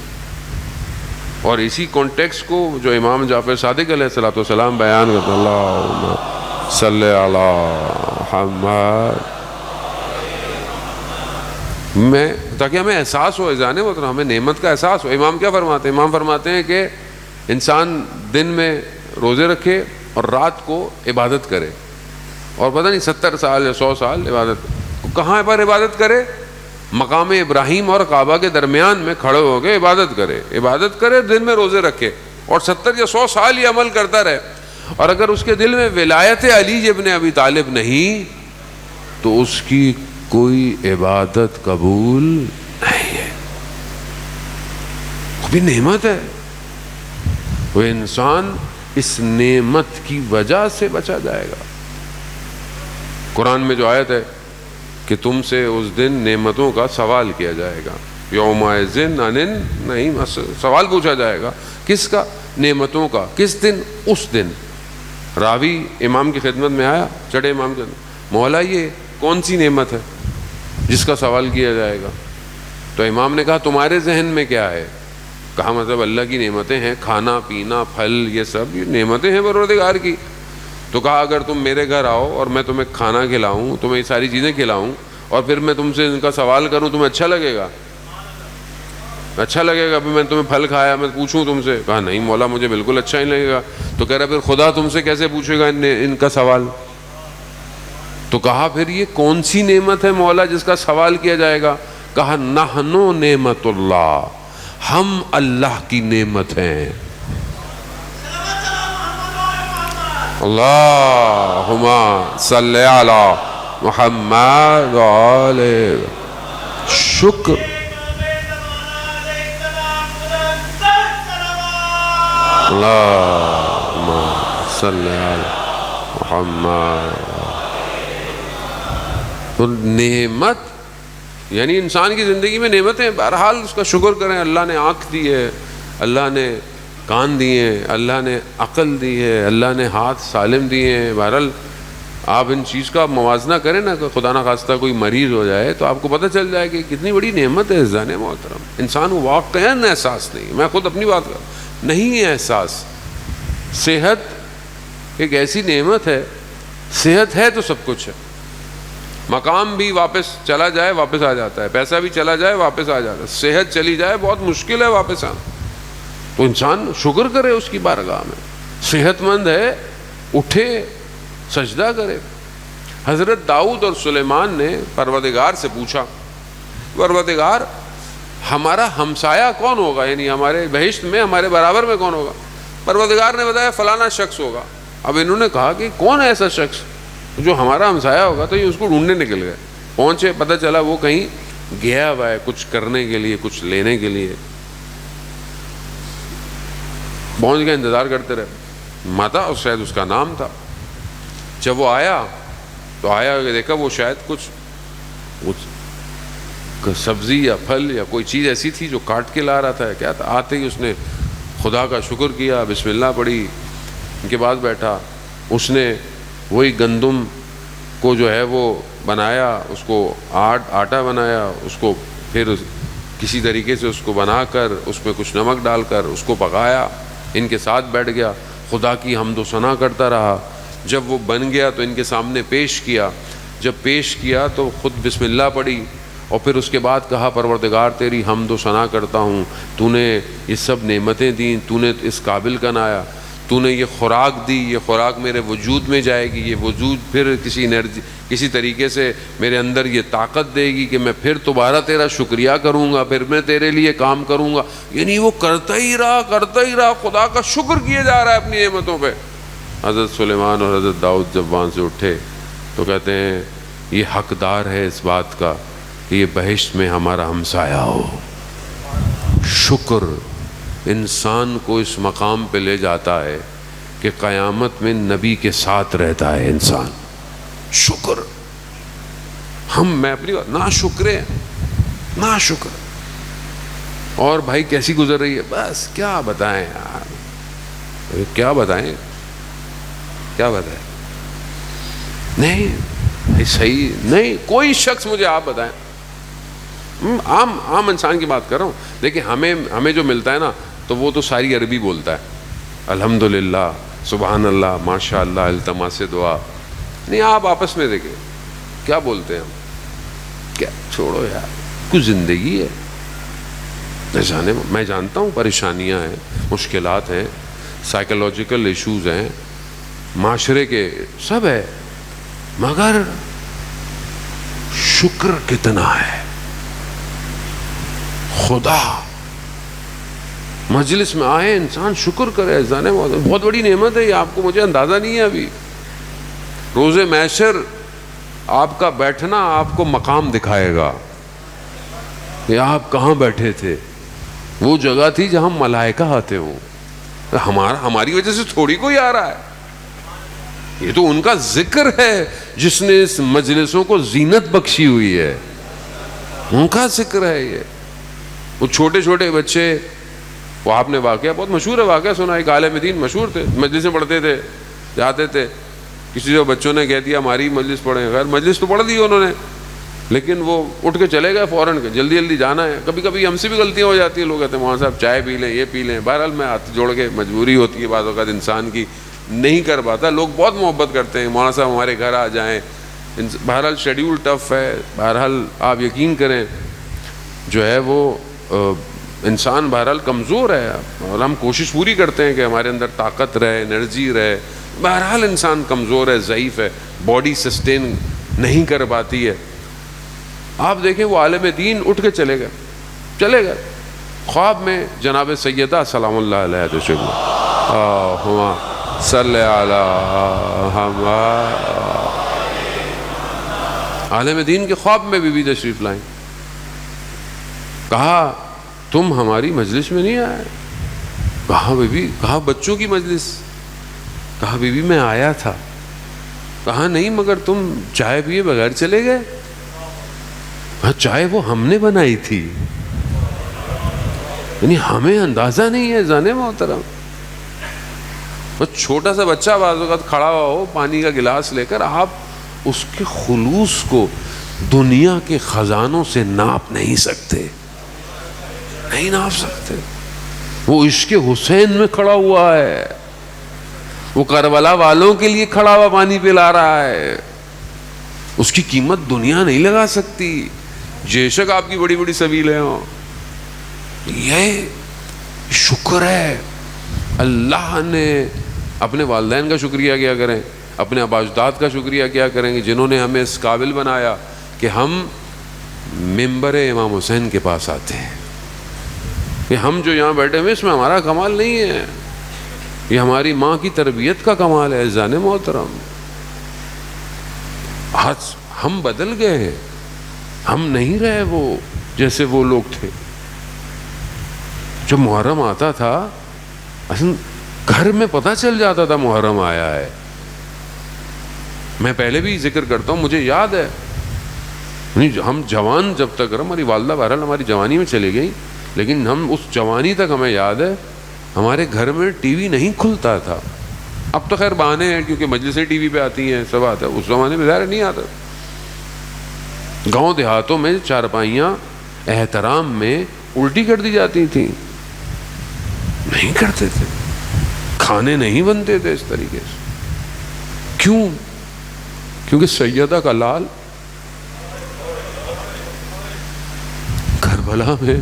اور اسی کانٹیکسٹ کو جو امام جعفر صادق علیہ السلام بیان کرتے ہیں، اللہم صلی علی محمد، میں تاکہ ہمیں احساس ہو اذان محترم، ہمیں نعمت کا احساس ہو۔ امام کیا فرماتے ہیں؟ امام فرماتے ہیں کہ انسان دن میں روزے رکھے اور رات کو عبادت کرے، اور پتہ نہیں 70 سال یا 100 سال عبادت، کہاں پر عبادت کرے؟ مقام ابراہیم اور کعبہ کے درمیان میں کھڑے ہو کے عبادت کرے، دن میں روزے رکھے، اور 70 یا 100 سال یہ عمل کرتا رہے، اور اگر اس کے دل میں ولایت علی ابن ابی طالب نہیں تو اس کی کوئی عبادت قبول نہیں ہے۔ وہ بھی نعمت ہے، وہ انسان اس نعمت کی وجہ سے بچا جائے گا۔ قرآن میں جو آیت ہے کہ تم سے اس دن نعمتوں کا سوال کیا جائے گا، یومئذ عن النعیم، سوال پوچھا جائے گا، کس کا؟ نعمتوں کا۔ کس دن؟ اس دن۔ راوی امام کی خدمت میں آیا، چڑھے امام کے، مولا یہ کون سی نعمت ہے جس کا سوال کیا جائے گا؟ تو امام نے کہا تمہارے ذہن میں کیا ہے؟ کہا مطلب اللہ کی نعمتیں ہیں، کھانا پینا پھل، یہ سب یہ نعمتیں ہیں پروردگار کی۔ تو کہا اگر تم میرے گھر آؤ اور میں تمہیں کھانا کھلاؤں، تمہیں یہ ساری چیزیں کھلاؤں، اور پھر میں تم سے ان کا سوال کروں، تمہیں اچھا لگے گا؟ اچھا لگے گا؟ میں تمہیں پھل کھایا، میں پوچھوں تم سے؟ کہا نہیں مولا مجھے بالکل اچھا ہی لگے گا۔ تو کہہ رہا پھر خدا تم سے کیسے پوچھے گا ان کا سوال؟ تو کہا پھر یہ کون سی نعمت ہے مولا جس کا سوال کیا جائے گا؟ کہا نحن نعمت اللہ، ہم اللہ کی نعمت ہیں۔ اللہم صلی علی محمد وعلی شکر۔ اللہم صلی علی محمد۔ تو نعمت یعنی انسان کی زندگی میں نعمتیں، بہرحال اس کا شکر کریں۔ اللہ نے آنکھ دی ہے، اللہ نے کان دیے ہیں، اللہ نے عقل دی ہے، اللہ نے ہاتھ سالم دیے ہیں۔ بہرحال آپ ان چیز کا موازنہ کریں نا، کہ خدا نہ خواستہ کوئی مریض ہو جائے تو آپ کو پتہ چل جائے کہ کتنی بڑی نعمت ہے عزیزان محترم۔ انسان کو واقعاً احساس نہیں، میں خود اپنی بات کروں، نہیں ہے احساس۔ صحت ایک ایسی نعمت ہے، صحت ہے تو سب کچھ ہے۔ مقام بھی واپس چلا جائے واپس آ جاتا ہے، پیسہ بھی چلا جائے واپس آ جاتا ہے، صحت چلی جائے بہت مشکل ہے واپس آنا۔ تو انسان شکر کرے اس کی بارگاہ میں، صحت مند ہے اٹھے سجدہ کرے۔ حضرت داؤد اور سلیمان نے پروردگار سے پوچھا، پروردگار ہمارا ہمسایہ کون ہوگا، یعنی ہمارے بہشت میں ہمارے برابر میں کون ہوگا؟ پروردگار نے بتایا فلانا شخص ہوگا۔ اب انہوں نے کہا کہ کون ہے ایسا شخص جو ہمارا ہمسایہ ہوگا؟ تو یہ اس کو ڈھونڈنے نکل گئے، پہنچے، پتہ چلا وہ کہیں گیا ہوا ہے کچھ کرنے کے لیے، کچھ لینے کے لیے، پہنچ گیا، انتظار کرتے رہے، ماتا اور شاید اس کا نام تھا. جب وہ آیا تو آیا دیکھا وہ شاید کچھ سبزی یا پھل یا کوئی چیز ایسی تھی جو کاٹ کے لا رہا تھا. کیا تھا؟ آتے ہی اس نے خدا کا شکر کیا، بسم اللہ پڑھی، ان کے بعد بیٹھا. اس نے وہی گندم کو جو ہے وہ بنایا، اس کو آٹا بنایا، اس کو پھر کسی طریقے سے اس کو بنا کر اس میں کچھ نمک ڈال کر اس کو پکایا، ان کے ساتھ بیٹھ گیا، خدا کی حمد و ثنا کرتا رہا. جب وہ بن گیا تو ان کے سامنے پیش کیا. جب پیش کیا تو خود بسم اللہ پڑھی اور پھر اس کے بعد کہا پروردگار تیری حمد و ثنا کرتا ہوں، تو نے یہ سب نعمتیں دیں، تو نے اس قابل بنایا، تو نے یہ خوراک دی، یہ خوراک میرے وجود میں جائے گی، یہ وجود پھر کسی طریقے سے میرے اندر یہ طاقت دے گی کہ میں پھر دوبارہ تیرا شکریہ کروں گا، پھر میں تیرے لیے کام کروں گا. یعنی وہ کرتا ہی رہا، خدا کا شکر کیے جا رہا ہے اپنی نعمتوں پہ. حضرت سلیمان اور حضرت داؤد جب وہاں سے اٹھے تو کہتے ہیں یہ حقدار ہے اس بات کا کہ یہ بہشت میں ہمارا ہمسایہ ہو. شکر انسان کو اس مقام پہ لے جاتا ہے کہ قیامت میں نبی کے ساتھ رہتا ہے انسان. شکر میں اپنی نا شکر. اور بھائی کیسی گزر رہی ہے؟ بس کیا بتائیں یار، کیا بتائیں نہیں صحیح نہیں. کوئی شخص مجھے آپ بتائیں، عام انسان کی بات کر رہا ہوں. دیکھیں ہمیں جو ملتا ہے نا تو وہ تو ساری عربی بولتا ہے، الحمدللہ، سبحان اللہ، ماشاء اللہ، التماس دعا. نہیں، آپ آپس میں دیکھیں کیا بولتے ہیں ہم. کیا چھوڑو یار، کچھ زندگی ہے. میں جانتا ہوں پریشانیاں ہیں، مشکلات ہیں، سائیکولوجیکل ایشوز ہیں، معاشرے کے سب ہے، مگر شکر کتنا ہے. خدا مجلس میں آئے انسان شکر کرے، بہت بڑی نعمت ہے یہ. آپ کو مجھے اندازہ نہیں ہے ابھی. روز محشر آپ کا بیٹھنا آپ کو مقام دکھائے گا کہ آپ کہاں بیٹھے تھے. وہ جگہ تھی جہاں ملائکہ آتے ہوں. ہماری وجہ سے تھوڑی کوئی آ رہا ہے، یہ تو ان کا ذکر ہے جس نے اس مجلسوں کو زینت بخشی ہوئی ہے، ان کا ذکر ہے یہ. وہ چھوٹے چھوٹے بچے، وہ آپ نے واقعہ بہت مشہور ہے، واقعہ سنا. ایک عالم دین مشہور تھے، مجلس میں پڑھتے تھے، جاتے تھے. کسی جو بچوں نے کہہ دیا ہماری مجلس پڑھیں، غیر مجلس تو پڑھ دی انہوں نے، لیکن وہ اٹھ کے چلے گئے فوراً کہ جلدی جلدی جانا ہے. کبھی کبھی ہم سے بھی غلطیاں ہو جاتی ہیں، لوگ کہتے ہیں وہاں صاحب چائے پی لیں، یہ پی لیں. بہرحال میں ہاتھ جوڑ کے، مجبوری ہوتی ہے بعض اوقات انسان کی، نہیں کر پاتا. لوگ بہت محبت کرتے ہیں، مولانا صاحب ہمارے گھر آ جائیں. بہرحال شیڈیول ٹف ہے. بہرحال آپ یقین کریں جو ہے وہ انسان بہرحال کمزور ہے، اور ہم کوشش پوری کرتے ہیں کہ ہمارے اندر طاقت رہے، انرجی رہے. بہرحال انسان کمزور ہے، ضعیف ہے، باڈی سسٹین نہیں کر پاتی ہے. آپ دیکھیں وہ عالم دین اٹھ کے چلے گئے. خواب میں جناب سیدہ سلام اللہ علیہ تشریف صلی علی عالم دین کے خواب میں بی بی تشریف لائیں. کہا تم ہماری مجلس میں نہیں آئے؟ کہا بی بی، کہا بچوں کی مجلس. کہا بی بی میں آیا تھا. کہا نہیں مگر تم چائے پیے بغیر چلے گئے. چائے وہ ہم نے بنائی تھی، یعنی ہمیں اندازہ نہیں ہے جانے محترم. وہ چھوٹا سا بچہ بعض اوقات کھڑا ہوا ہو پانی کا گلاس لے کر، آپ اس کے خلوص کو دنیا کے خزانوں سے ناپ نہیں سکتے. وہ عشق حسین میں کھڑا ہوا ہے، وہ کربلا والوں کے لیے کھڑا ہوا پانی پلا رہا ہے. اس کی قیمت دنیا نہیں لگا سکتی، بے شک آپ کی بڑی بڑی سبیلیں ہوں. یہ شکر ہے. اللہ نے اپنے والدین کا شکریہ کیا کریں، اپنے آباء اجداد کا شکریہ کیا کریں گے جنہوں نے ہمیں اس قابل بنایا کہ ہم منبر امام حسین کے پاس آتے ہیں. کہ ہم جو یہاں بیٹھے ہوئے اس میں ہمارا کمال نہیں ہے، یہ ہماری ماں کی تربیت کا کمال ہے. عزیزان محترم، آج ہم بدل گئے ہیں، ہم نہیں رہے وہ جیسے وہ لوگ تھے. جب محرم آتا تھا اصل گھر میں پتہ چل جاتا تھا محرم آیا ہے. میں پہلے بھی ذکر کرتا ہوں, مجھے یاد ہے ہم جوان جب تک ہماری والدہ بہرحال ہماری جوانی میں چلی گئی, لیکن ہم اس جوانی تک ہمیں یاد ہے ہمارے گھر میں ٹی وی نہیں کھلتا تھا. اب تو خیر بہانے ہیں کیونکہ مجلسیں ٹی وی پہ آتی ہیں, سب آتا ہے. اس زمانے میں ظاہر نہیں آتا. گاؤں دیہاتوں میں چارپائیاں احترام میں الٹی کر دی جاتی تھیں, نہیں کرتے تھے. کھانے نہیں بنتے تھے اس طریقے سے. کیوں؟ کیونکہ سیدہ کا لال کربلا میں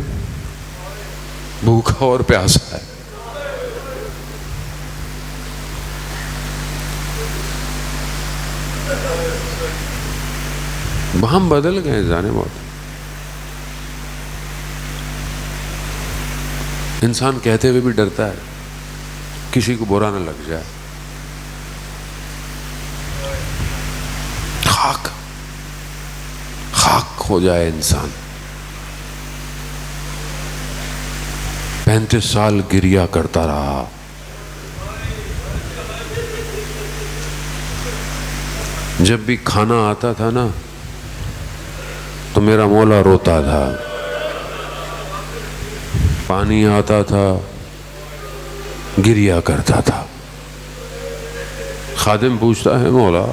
بھوکا اور پیاسا ہے. ہم بدل گئے جانے موت. انسان کہتے ہوئے بھی ڈرتا ہے کسی کو برا نہ لگ جائے. خاک ہو جائے انسان. 35 سال گریا کرتا رہا. جب بھی کھانا آتا تھا نا تو میرا مولا روتا تھا. پانی آتا تھا گریا کرتا تھا. خادم پوچھتا ہے مولا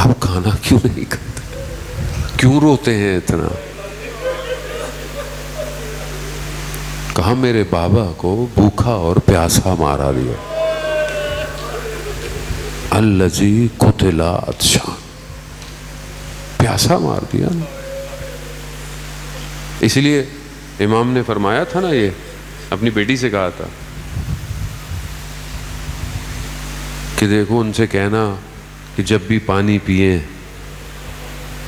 آپ کھانا کیوں نہیں کھاتے, کیوں روتے ہیں اتنا؟ کہا میرے بابا کو بھوکا اور پیاسا مارا دیا. الذی قتل عطشان, پیاسا مار دیا نا. اس لیے امام نے فرمایا تھا نا, یہ اپنی بیٹی سے کہا تھا کہ دیکھو ان سے کہنا کہ جب بھی پانی پئیں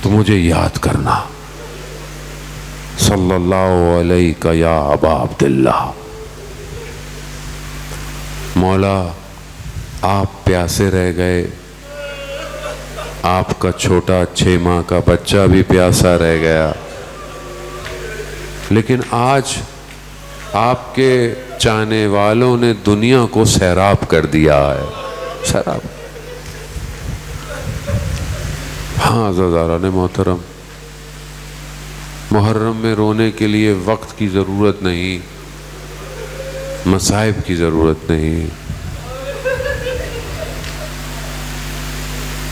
تو مجھے یاد کرنا. صلی اللہ علیہ یا ابا عبداللہ. مولا آپ پیاسے رہ گئے, آپ کا چھوٹا 6 ماہ کا بچہ بھی پیاسا رہ گیا, لیکن آج آپ کے چاہنے والوں نے دنیا کو سیراب کر دیا ہے. سیراب. ہاں عزیزان محترم, محرم میں رونے کے لیے وقت کی ضرورت نہیں, مصائب کی ضرورت نہیں.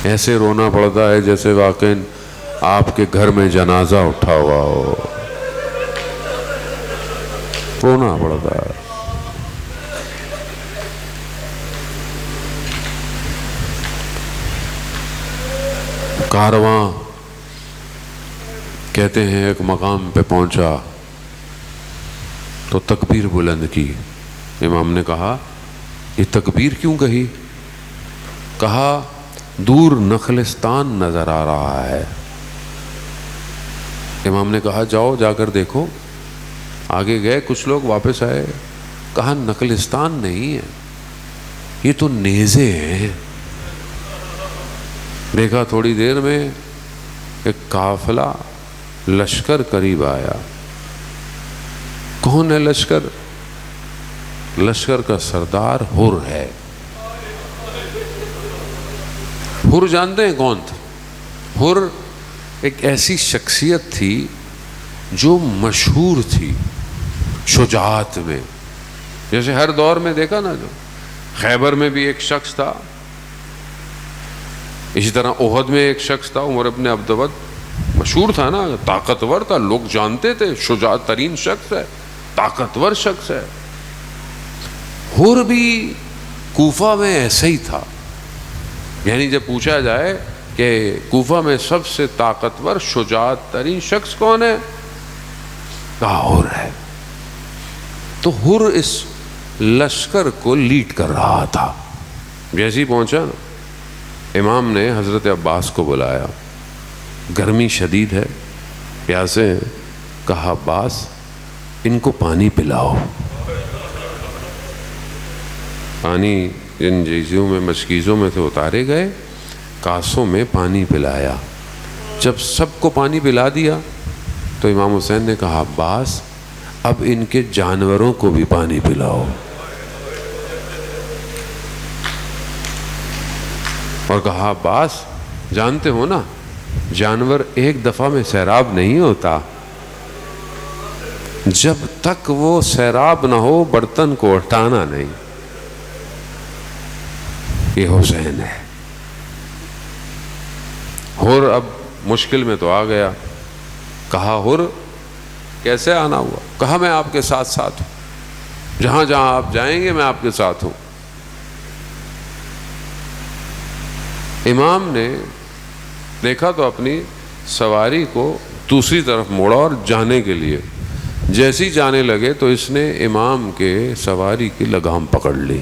ایسے رونا پڑتا ہے جیسے واقعی آپ کے گھر میں جنازہ اٹھا ہوا ہو. رونا پڑتا ہے. کارواں کہتے ہیں ایک مقام پہ پہنچا تو تکبیر بلند کی. امام نے کہا یہ تکبیر کیوں کہی؟ کہا دور نخلستان نظر آ رہا ہے. امام نے کہا جاؤ جا کر دیکھو. آگے گئے, کچھ لوگ واپس آئے. کہا نخلستان نہیں ہے, یہ تو نیزے ہیں. دیکھا تھوڑی دیر میں ایک قافلہ لشکر قریب آیا. کون ہے لشکر؟ لشکر کا سردار حر ہے. حر جانتے ہیں کون تھا؟ حر ایک ایسی شخصیت تھی جو مشہور تھی شجاعت میں. جیسے ہر دور میں دیکھا نا, جو خیبر میں بھی ایک شخص تھا, اسی طرح احد میں ایک شخص تھا عمر ابن عبدود, مشہور تھا نا, طاقتور تھا, لوگ جانتے تھے شجاعت ترین شخص ہے, طاقتور شخص ہے. حر بھی کوفہ میں ایسا ہی تھا. یعنی جب پوچھا جائے کہ کوفہ میں سب سے طاقتور شجاعت ترین شخص کون ہے, کہا حر ہے. تو حر اس لشکر کو لیڈ کر رہا تھا. جیسے ہی پہنچا نا, امام نے حضرت عباس کو بلایا. گرمی شدید ہے, پیاسے ہیں. کہا عباس ان کو پانی پلاؤ. پانی ان جیزوں میں مشکیزوں میں سے اتارے گئے, کاسوں میں پانی پلایا. جب سب کو پانی پلا دیا تو امام حسین نے کہا عباس اب ان کے جانوروں کو بھی پانی پلاؤ. اور کہا عباس جانتے ہو نا جانور ایک دفعہ میں سیراب نہیں ہوتا، جب تک وہ سیراب نہ ہو برتن کو اٹھانا نہیں. یہ حسین ہے. حر اب مشکل میں تو آ گیا. کہا حر کیسے آنا ہوا؟ کہا میں آپ کے ساتھ ساتھ ہوں، جہاں جہاں آپ جائیں گے میں آپ کے ساتھ ہوں. امام نے دیکھا تو اپنی سواری کو دوسری طرف موڑا اور جانے کے لیے جیسی جانے لگے تو اس نے امام کے سواری کی لگام پکڑ لی.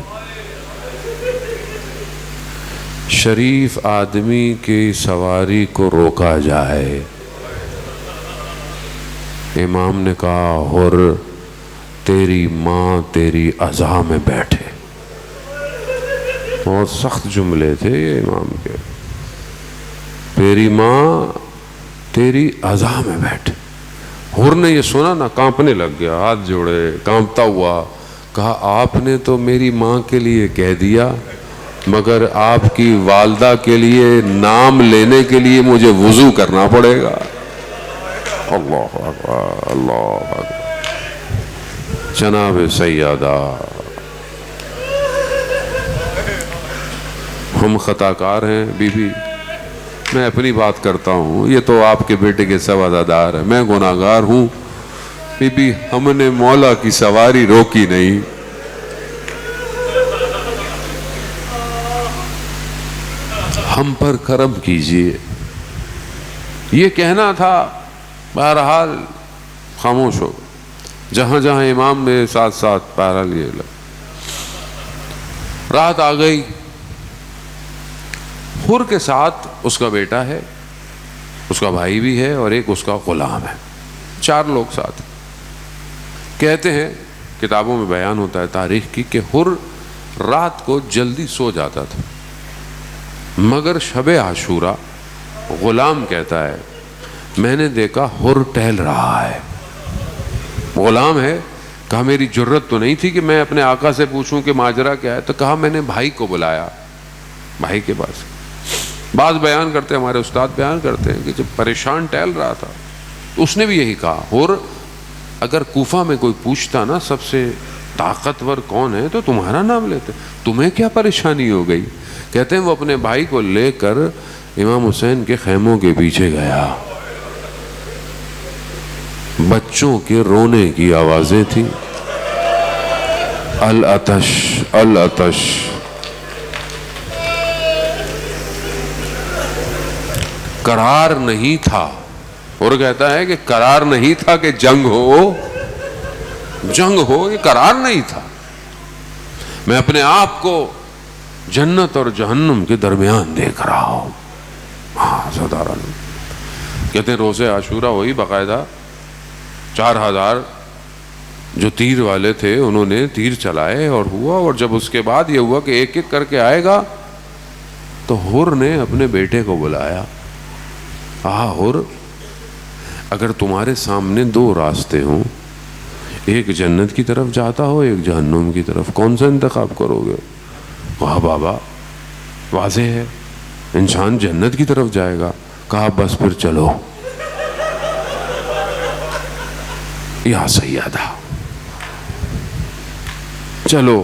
شریف آدمی کی سواری کو روکا جائے. امام نے کہا حر تیری ماں تیری عزا میں بیٹھے. بہت سخت جملے تھے یہ امام کے. تیری ماں تیری عزا میں بیٹھے. حر نے یہ سنا نا کانپنے لگ گیا، ہاتھ جوڑے کانپتا ہوا. کہا آپ نے تو میری ماں کے لیے کہہ دیا مگر آپ کی والدہ کے لیے نام لینے کے لیے مجھے وضو کرنا پڑے گا. اللہ اکبر اللہ اکبر. جناب سیدہ ہم خطا کار ہیں بی بی، میں اپنی بات کرتا ہوں، یہ تو آپ کے بیٹے کے سوادار ہے، میں گناہگار ہوں. بی بی ہم نے مولا کی سواری روکی نہیں. ہم پر کرم کیجئے. یہ کہنا تھا، بہرحال خاموش ہو. جہاں جہاں امام نے ساتھ ساتھ بہرحال یہ لگ. رات آ گئی. حر کے ساتھ اس کا بیٹا ہے، اس کا بھائی بھی ہے اور ایک اس کا غلام ہے. 4 لوگ ساتھ. کہتے ہیں کتابوں میں بیان ہوتا ہے تاریخ کی کہ حر رات کو جلدی سو جاتا تھا مگر شب عاشورہ غلام کہتا ہے میں نے دیکھا حر ٹہل رہا ہے. غلام ہے. کہا میری جرت تو نہیں تھی کہ میں اپنے آقا سے پوچھوں کہ ماجرا کیا ہے، تو کہا میں نے بھائی کو بلایا بھائی کے پاس. بعض بیان کرتے ہیں، ہمارے استاد بیان کرتے ہیں کہ جب پریشان ٹہل رہا تھا تو اس نے بھی یہی کہا حر اگر کوفہ میں کوئی پوچھتا نا سب سے طاقتور کون ہے تو تمہارا نام لیتے، تمہیں کیا پریشانی ہو گئی. کہتے ہیں وہ اپنے بھائی کو لے کر امام حسین کے خیموں کے پیچھے گیا. بچوں کے رونے کی آوازیں تھیں. العطش العطش. قرار نہیں تھا. اور کہتا ہے کہ قرار نہیں تھا کہ جنگ ہو یہ قرار نہیں تھا. میں اپنے آپ کو جنت اور جہنم کے درمیان دیکھ رہا ہوں. کہتے ہیں روزے عاشورہ ہوئی، باقاعدہ 4000 جو تیر والے تھے انہوں نے تیر چلائے اور ہوا. اور جب اس کے بعد یہ ہوا کہ ایک ایک کر کے آئے گا تو حر نے اپنے بیٹے کو بلایا. حر اگر تمہارے سامنے 2 راستے ہوں، ایک جنت کی طرف جاتا ہو ایک جہنم کی طرف، کون سا انتخاب کرو گے؟ واہ بابا واضح ہے، انسان جنت کی طرف جائے گا. کہا بس پھر چلو. یا سیدہ چلو.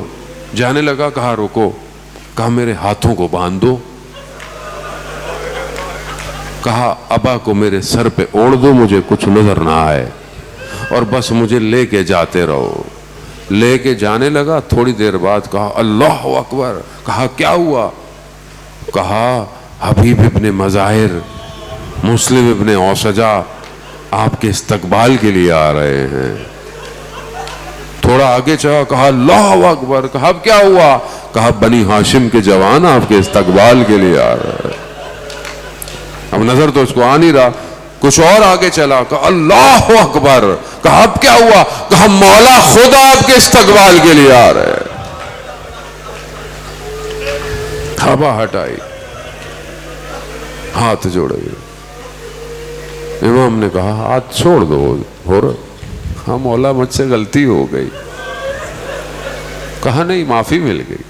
جانے لگا. کہا رکو. کہا میرے ہاتھوں کو باندھ دو. کہا ابا کو میرے سر پہ اوڑھ دو، مجھے کچھ نظر نہ آئے، اور بس مجھے لے کے جاتے رہو. لے کے جانے لگا. تھوڑی دیر بعد کہا اللہ اکبر. کہا کیا ہوا؟ کہا حبیب ابن مظاہر مسلم ابن اوسجا آپ کے استقبال کے لیے آ رہے ہیں. تھوڑا آگے چلا. کہا اللہ اکبر. کہا اب کیا ہوا؟ کہا بنی ہاشم کے جوان آپ کے استقبال کے لیے آ رہے ہیں. اب نظر تو اس کو آ نہیں رہا. کچھ اور آگے چلا. کہا اللہ اکبر. کہا اب کیا ہوا؟ کہا مولا خود آپ کے استقبال کے لیے آ رہے ہیں. ہوا ہٹائی. ہاتھ جوڑے گئے. امام نے کہا ہاتھ چھوڑ دو ہر. ہاں مولا مجھ سے غلطی ہو گئی. کہا نہیں معافی مل گئی.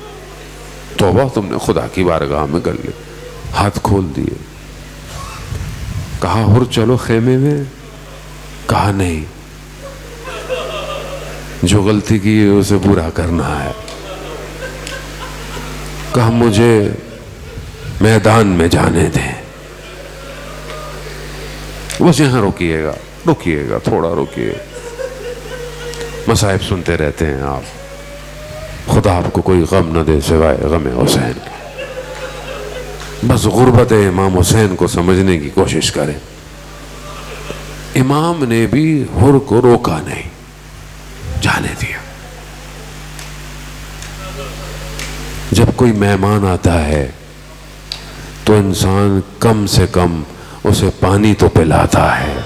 توبہ تم نے خدا کی بارگاہ میں کر لی. ہاتھ کھول دیے. کہا ہر چلو خیمے میں. کہا نہیں, جو غلطی کی ہے اسے پورا کرنا ہے. کہا مجھے میدان میں جانے دیں. بس یہاں رکیے گا تھوڑا رکیے. مصائب سنتے رہتے ہیں آپ, خدا آپ کو کوئی غم نہ دے سوائے غم حسین. بس غربت امام حسین کو سمجھنے کی کوشش کریں. امام نے بھی حر کو روکا نہیں, جانے دیا. جب کوئی مہمان آتا ہے تو انسان کم سے کم اسے پانی تو پلاتا ہے,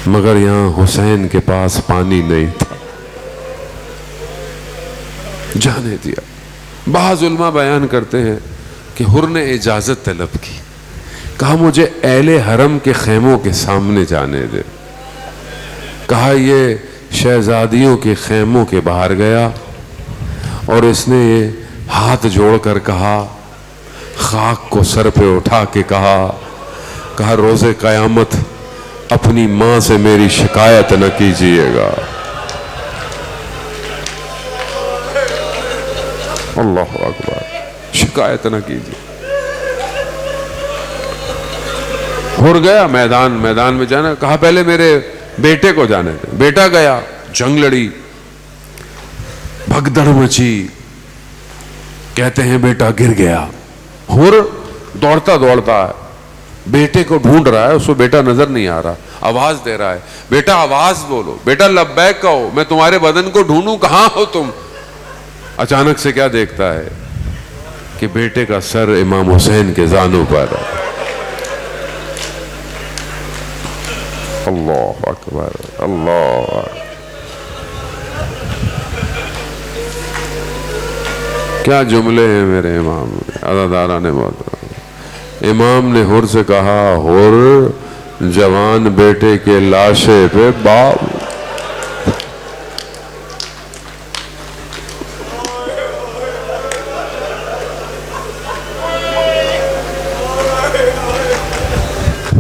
مگر یہاں حسین کے پاس پانی نہیں تھا, جانے دیا. بعض علماء بیان کرتے ہیں کہ حر نے اجازت طلب کی. کہا مجھے اہل حرم کے خیموں کے سامنے جانے دے. کہا یہ شہزادیوں کے خیموں کے باہر گیا اور اس نے یہ ہاتھ جوڑ کر کہا, خاک کو سر پہ اٹھا کے کہا روز قیامت اپنی ماں سے میری شکایت نہ کیجیے گا. اللہ اکبر, شکایت نہ کیجیے. حر گیا میدان میں جانا. کہا پہلے میرے بیٹے کو جانے دیں. بیٹا گیا, جنگ لڑی, بھگدڑ مچی. کہتے ہیں بیٹا گر گیا. حر دوڑتا ہے, بیٹے کو ڈھونڈ رہا ہے, اس کو بیٹا نظر نہیں آ رہا. آواز دے رہا ہے, بیٹا آواز بولو, بیٹا لبیک کہو, میں تمہارے بدن کو ڈھونڈوں, کہاں ہو تم. اچانک سے کیا دیکھتا ہے کہ بیٹے کا سر امام حسین کے زانوں پر ہے. اللہ اکبر, اللہ. کیا جملے ہیں میرے امام, عزاداران محترم. امام نے حر سے کہا, حر جوان بیٹے کے لاشے پہ باپ.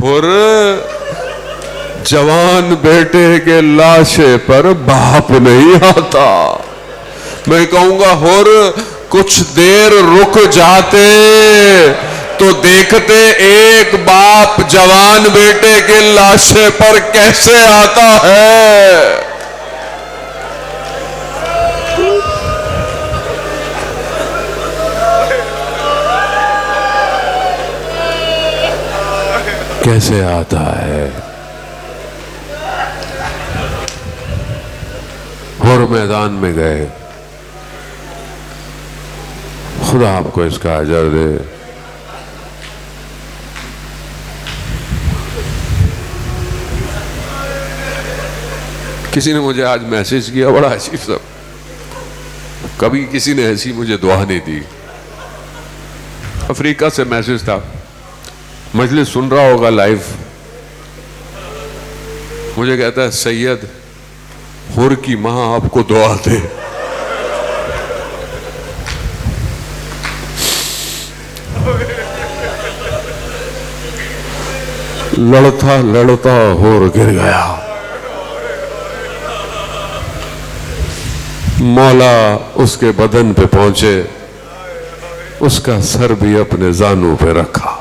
حر جوان بیٹے کے لاشے پر باپ نہیں آتا. میں کہوں گا حر کچھ دیر رک جاتے تو دیکھتے ایک باپ جوان بیٹے کے لاشے پر کیسے آتا ہے. کیسے آتا ہے. حر میدان میں گئے. خدا آپ کو اس کا اجر دے. کسی نے مجھے آج میسج کیا بڑا عجیب سا, کبھی کسی نے ایسی مجھے دعا نہیں دی. افریقہ سے میسج تھا, مجلس سن رہا ہوگا لائیو. مجھے کہتا ہے سید حر کی ماں آپ کو دعا دے. لڑتا حر گر گیا. مولا اس کے بدن پہ پہنچے, اس کا سر بھی اپنے زانوں پہ رکھا.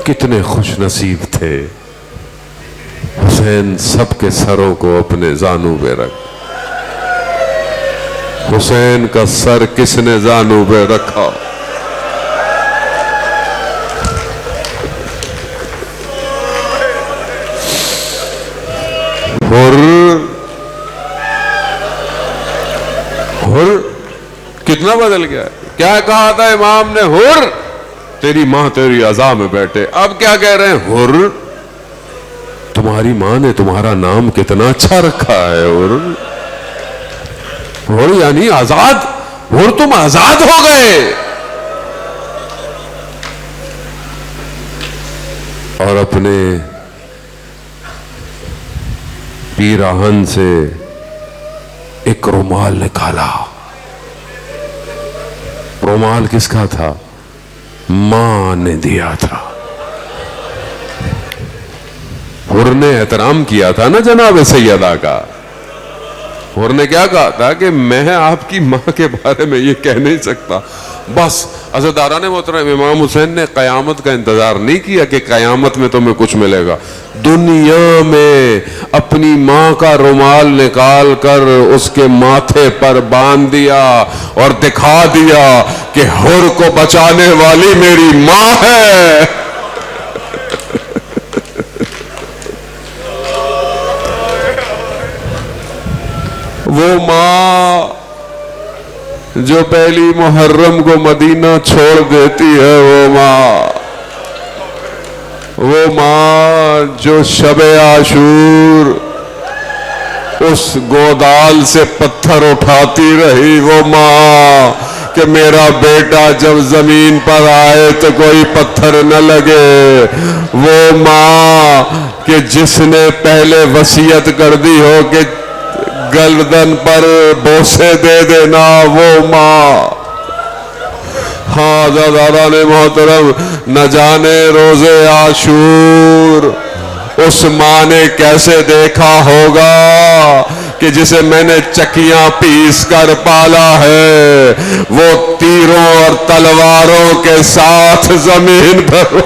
کتنے خوش نصیب تھے. حسین سب کے سروں کو اپنے زانوں پہ رکھ. حسین کا سر کس نے زانوں پہ رکھا؟ حر کتنا بدل گیا. کیا کہا تھا امام نے, حر تیری ماں تیری عزا میں بیٹھے. اب کیا کہہ رہے ہیں, حر تمہاری ماں نے تمہارا نام کتنا اچھا رکھا ہے. حر یعنی آزاد. حر تم آزاد ہو گئے. اور اپنے پیراہن سے ایک رومال نکالا. رومال کس کا تھا؟ ماں نے دیا تھا. حور نے احترام کیا تھا نا جناب سیدہ کا. حور نے کیا کہا تھا کہ میں آپ کی ماں کے بارے میں یہ کہہ نہیں سکتا. بس عزیزداران محترم، امام حسین نے قیامت کا انتظار نہیں کیا کہ قیامت میں تمہیں کچھ ملے گا. دنیا میں اپنی ماں کا رومال نکال کر اس کے ماتھے پر باندھ دیا اور دکھا دیا کہ حور کو بچانے والی میری ماں ہے. وہ ماں جو پہلی محرم کو مدینہ چھوڑ دیتی ہے، وہ ماں جو شب عاشور اس گودال سے پتھر اٹھاتی رہی، وہ ماں کہ میرا بیٹا جب زمین پر آئے تو کوئی پتھر نہ لگے، وہ ماں کہ جس نے پہلے وصیت کر دی ہو کہ گردن پر بوسے دے دینا، وہ ماں. ہاں عزیزان محترم، نہ جانے روزے عاشور اس ماں نے کیسے دیکھا ہوگا کہ جسے میں نے چکیاں پیس کر پالا ہے، وہ تیروں اور تلواروں کے ساتھ زمین پر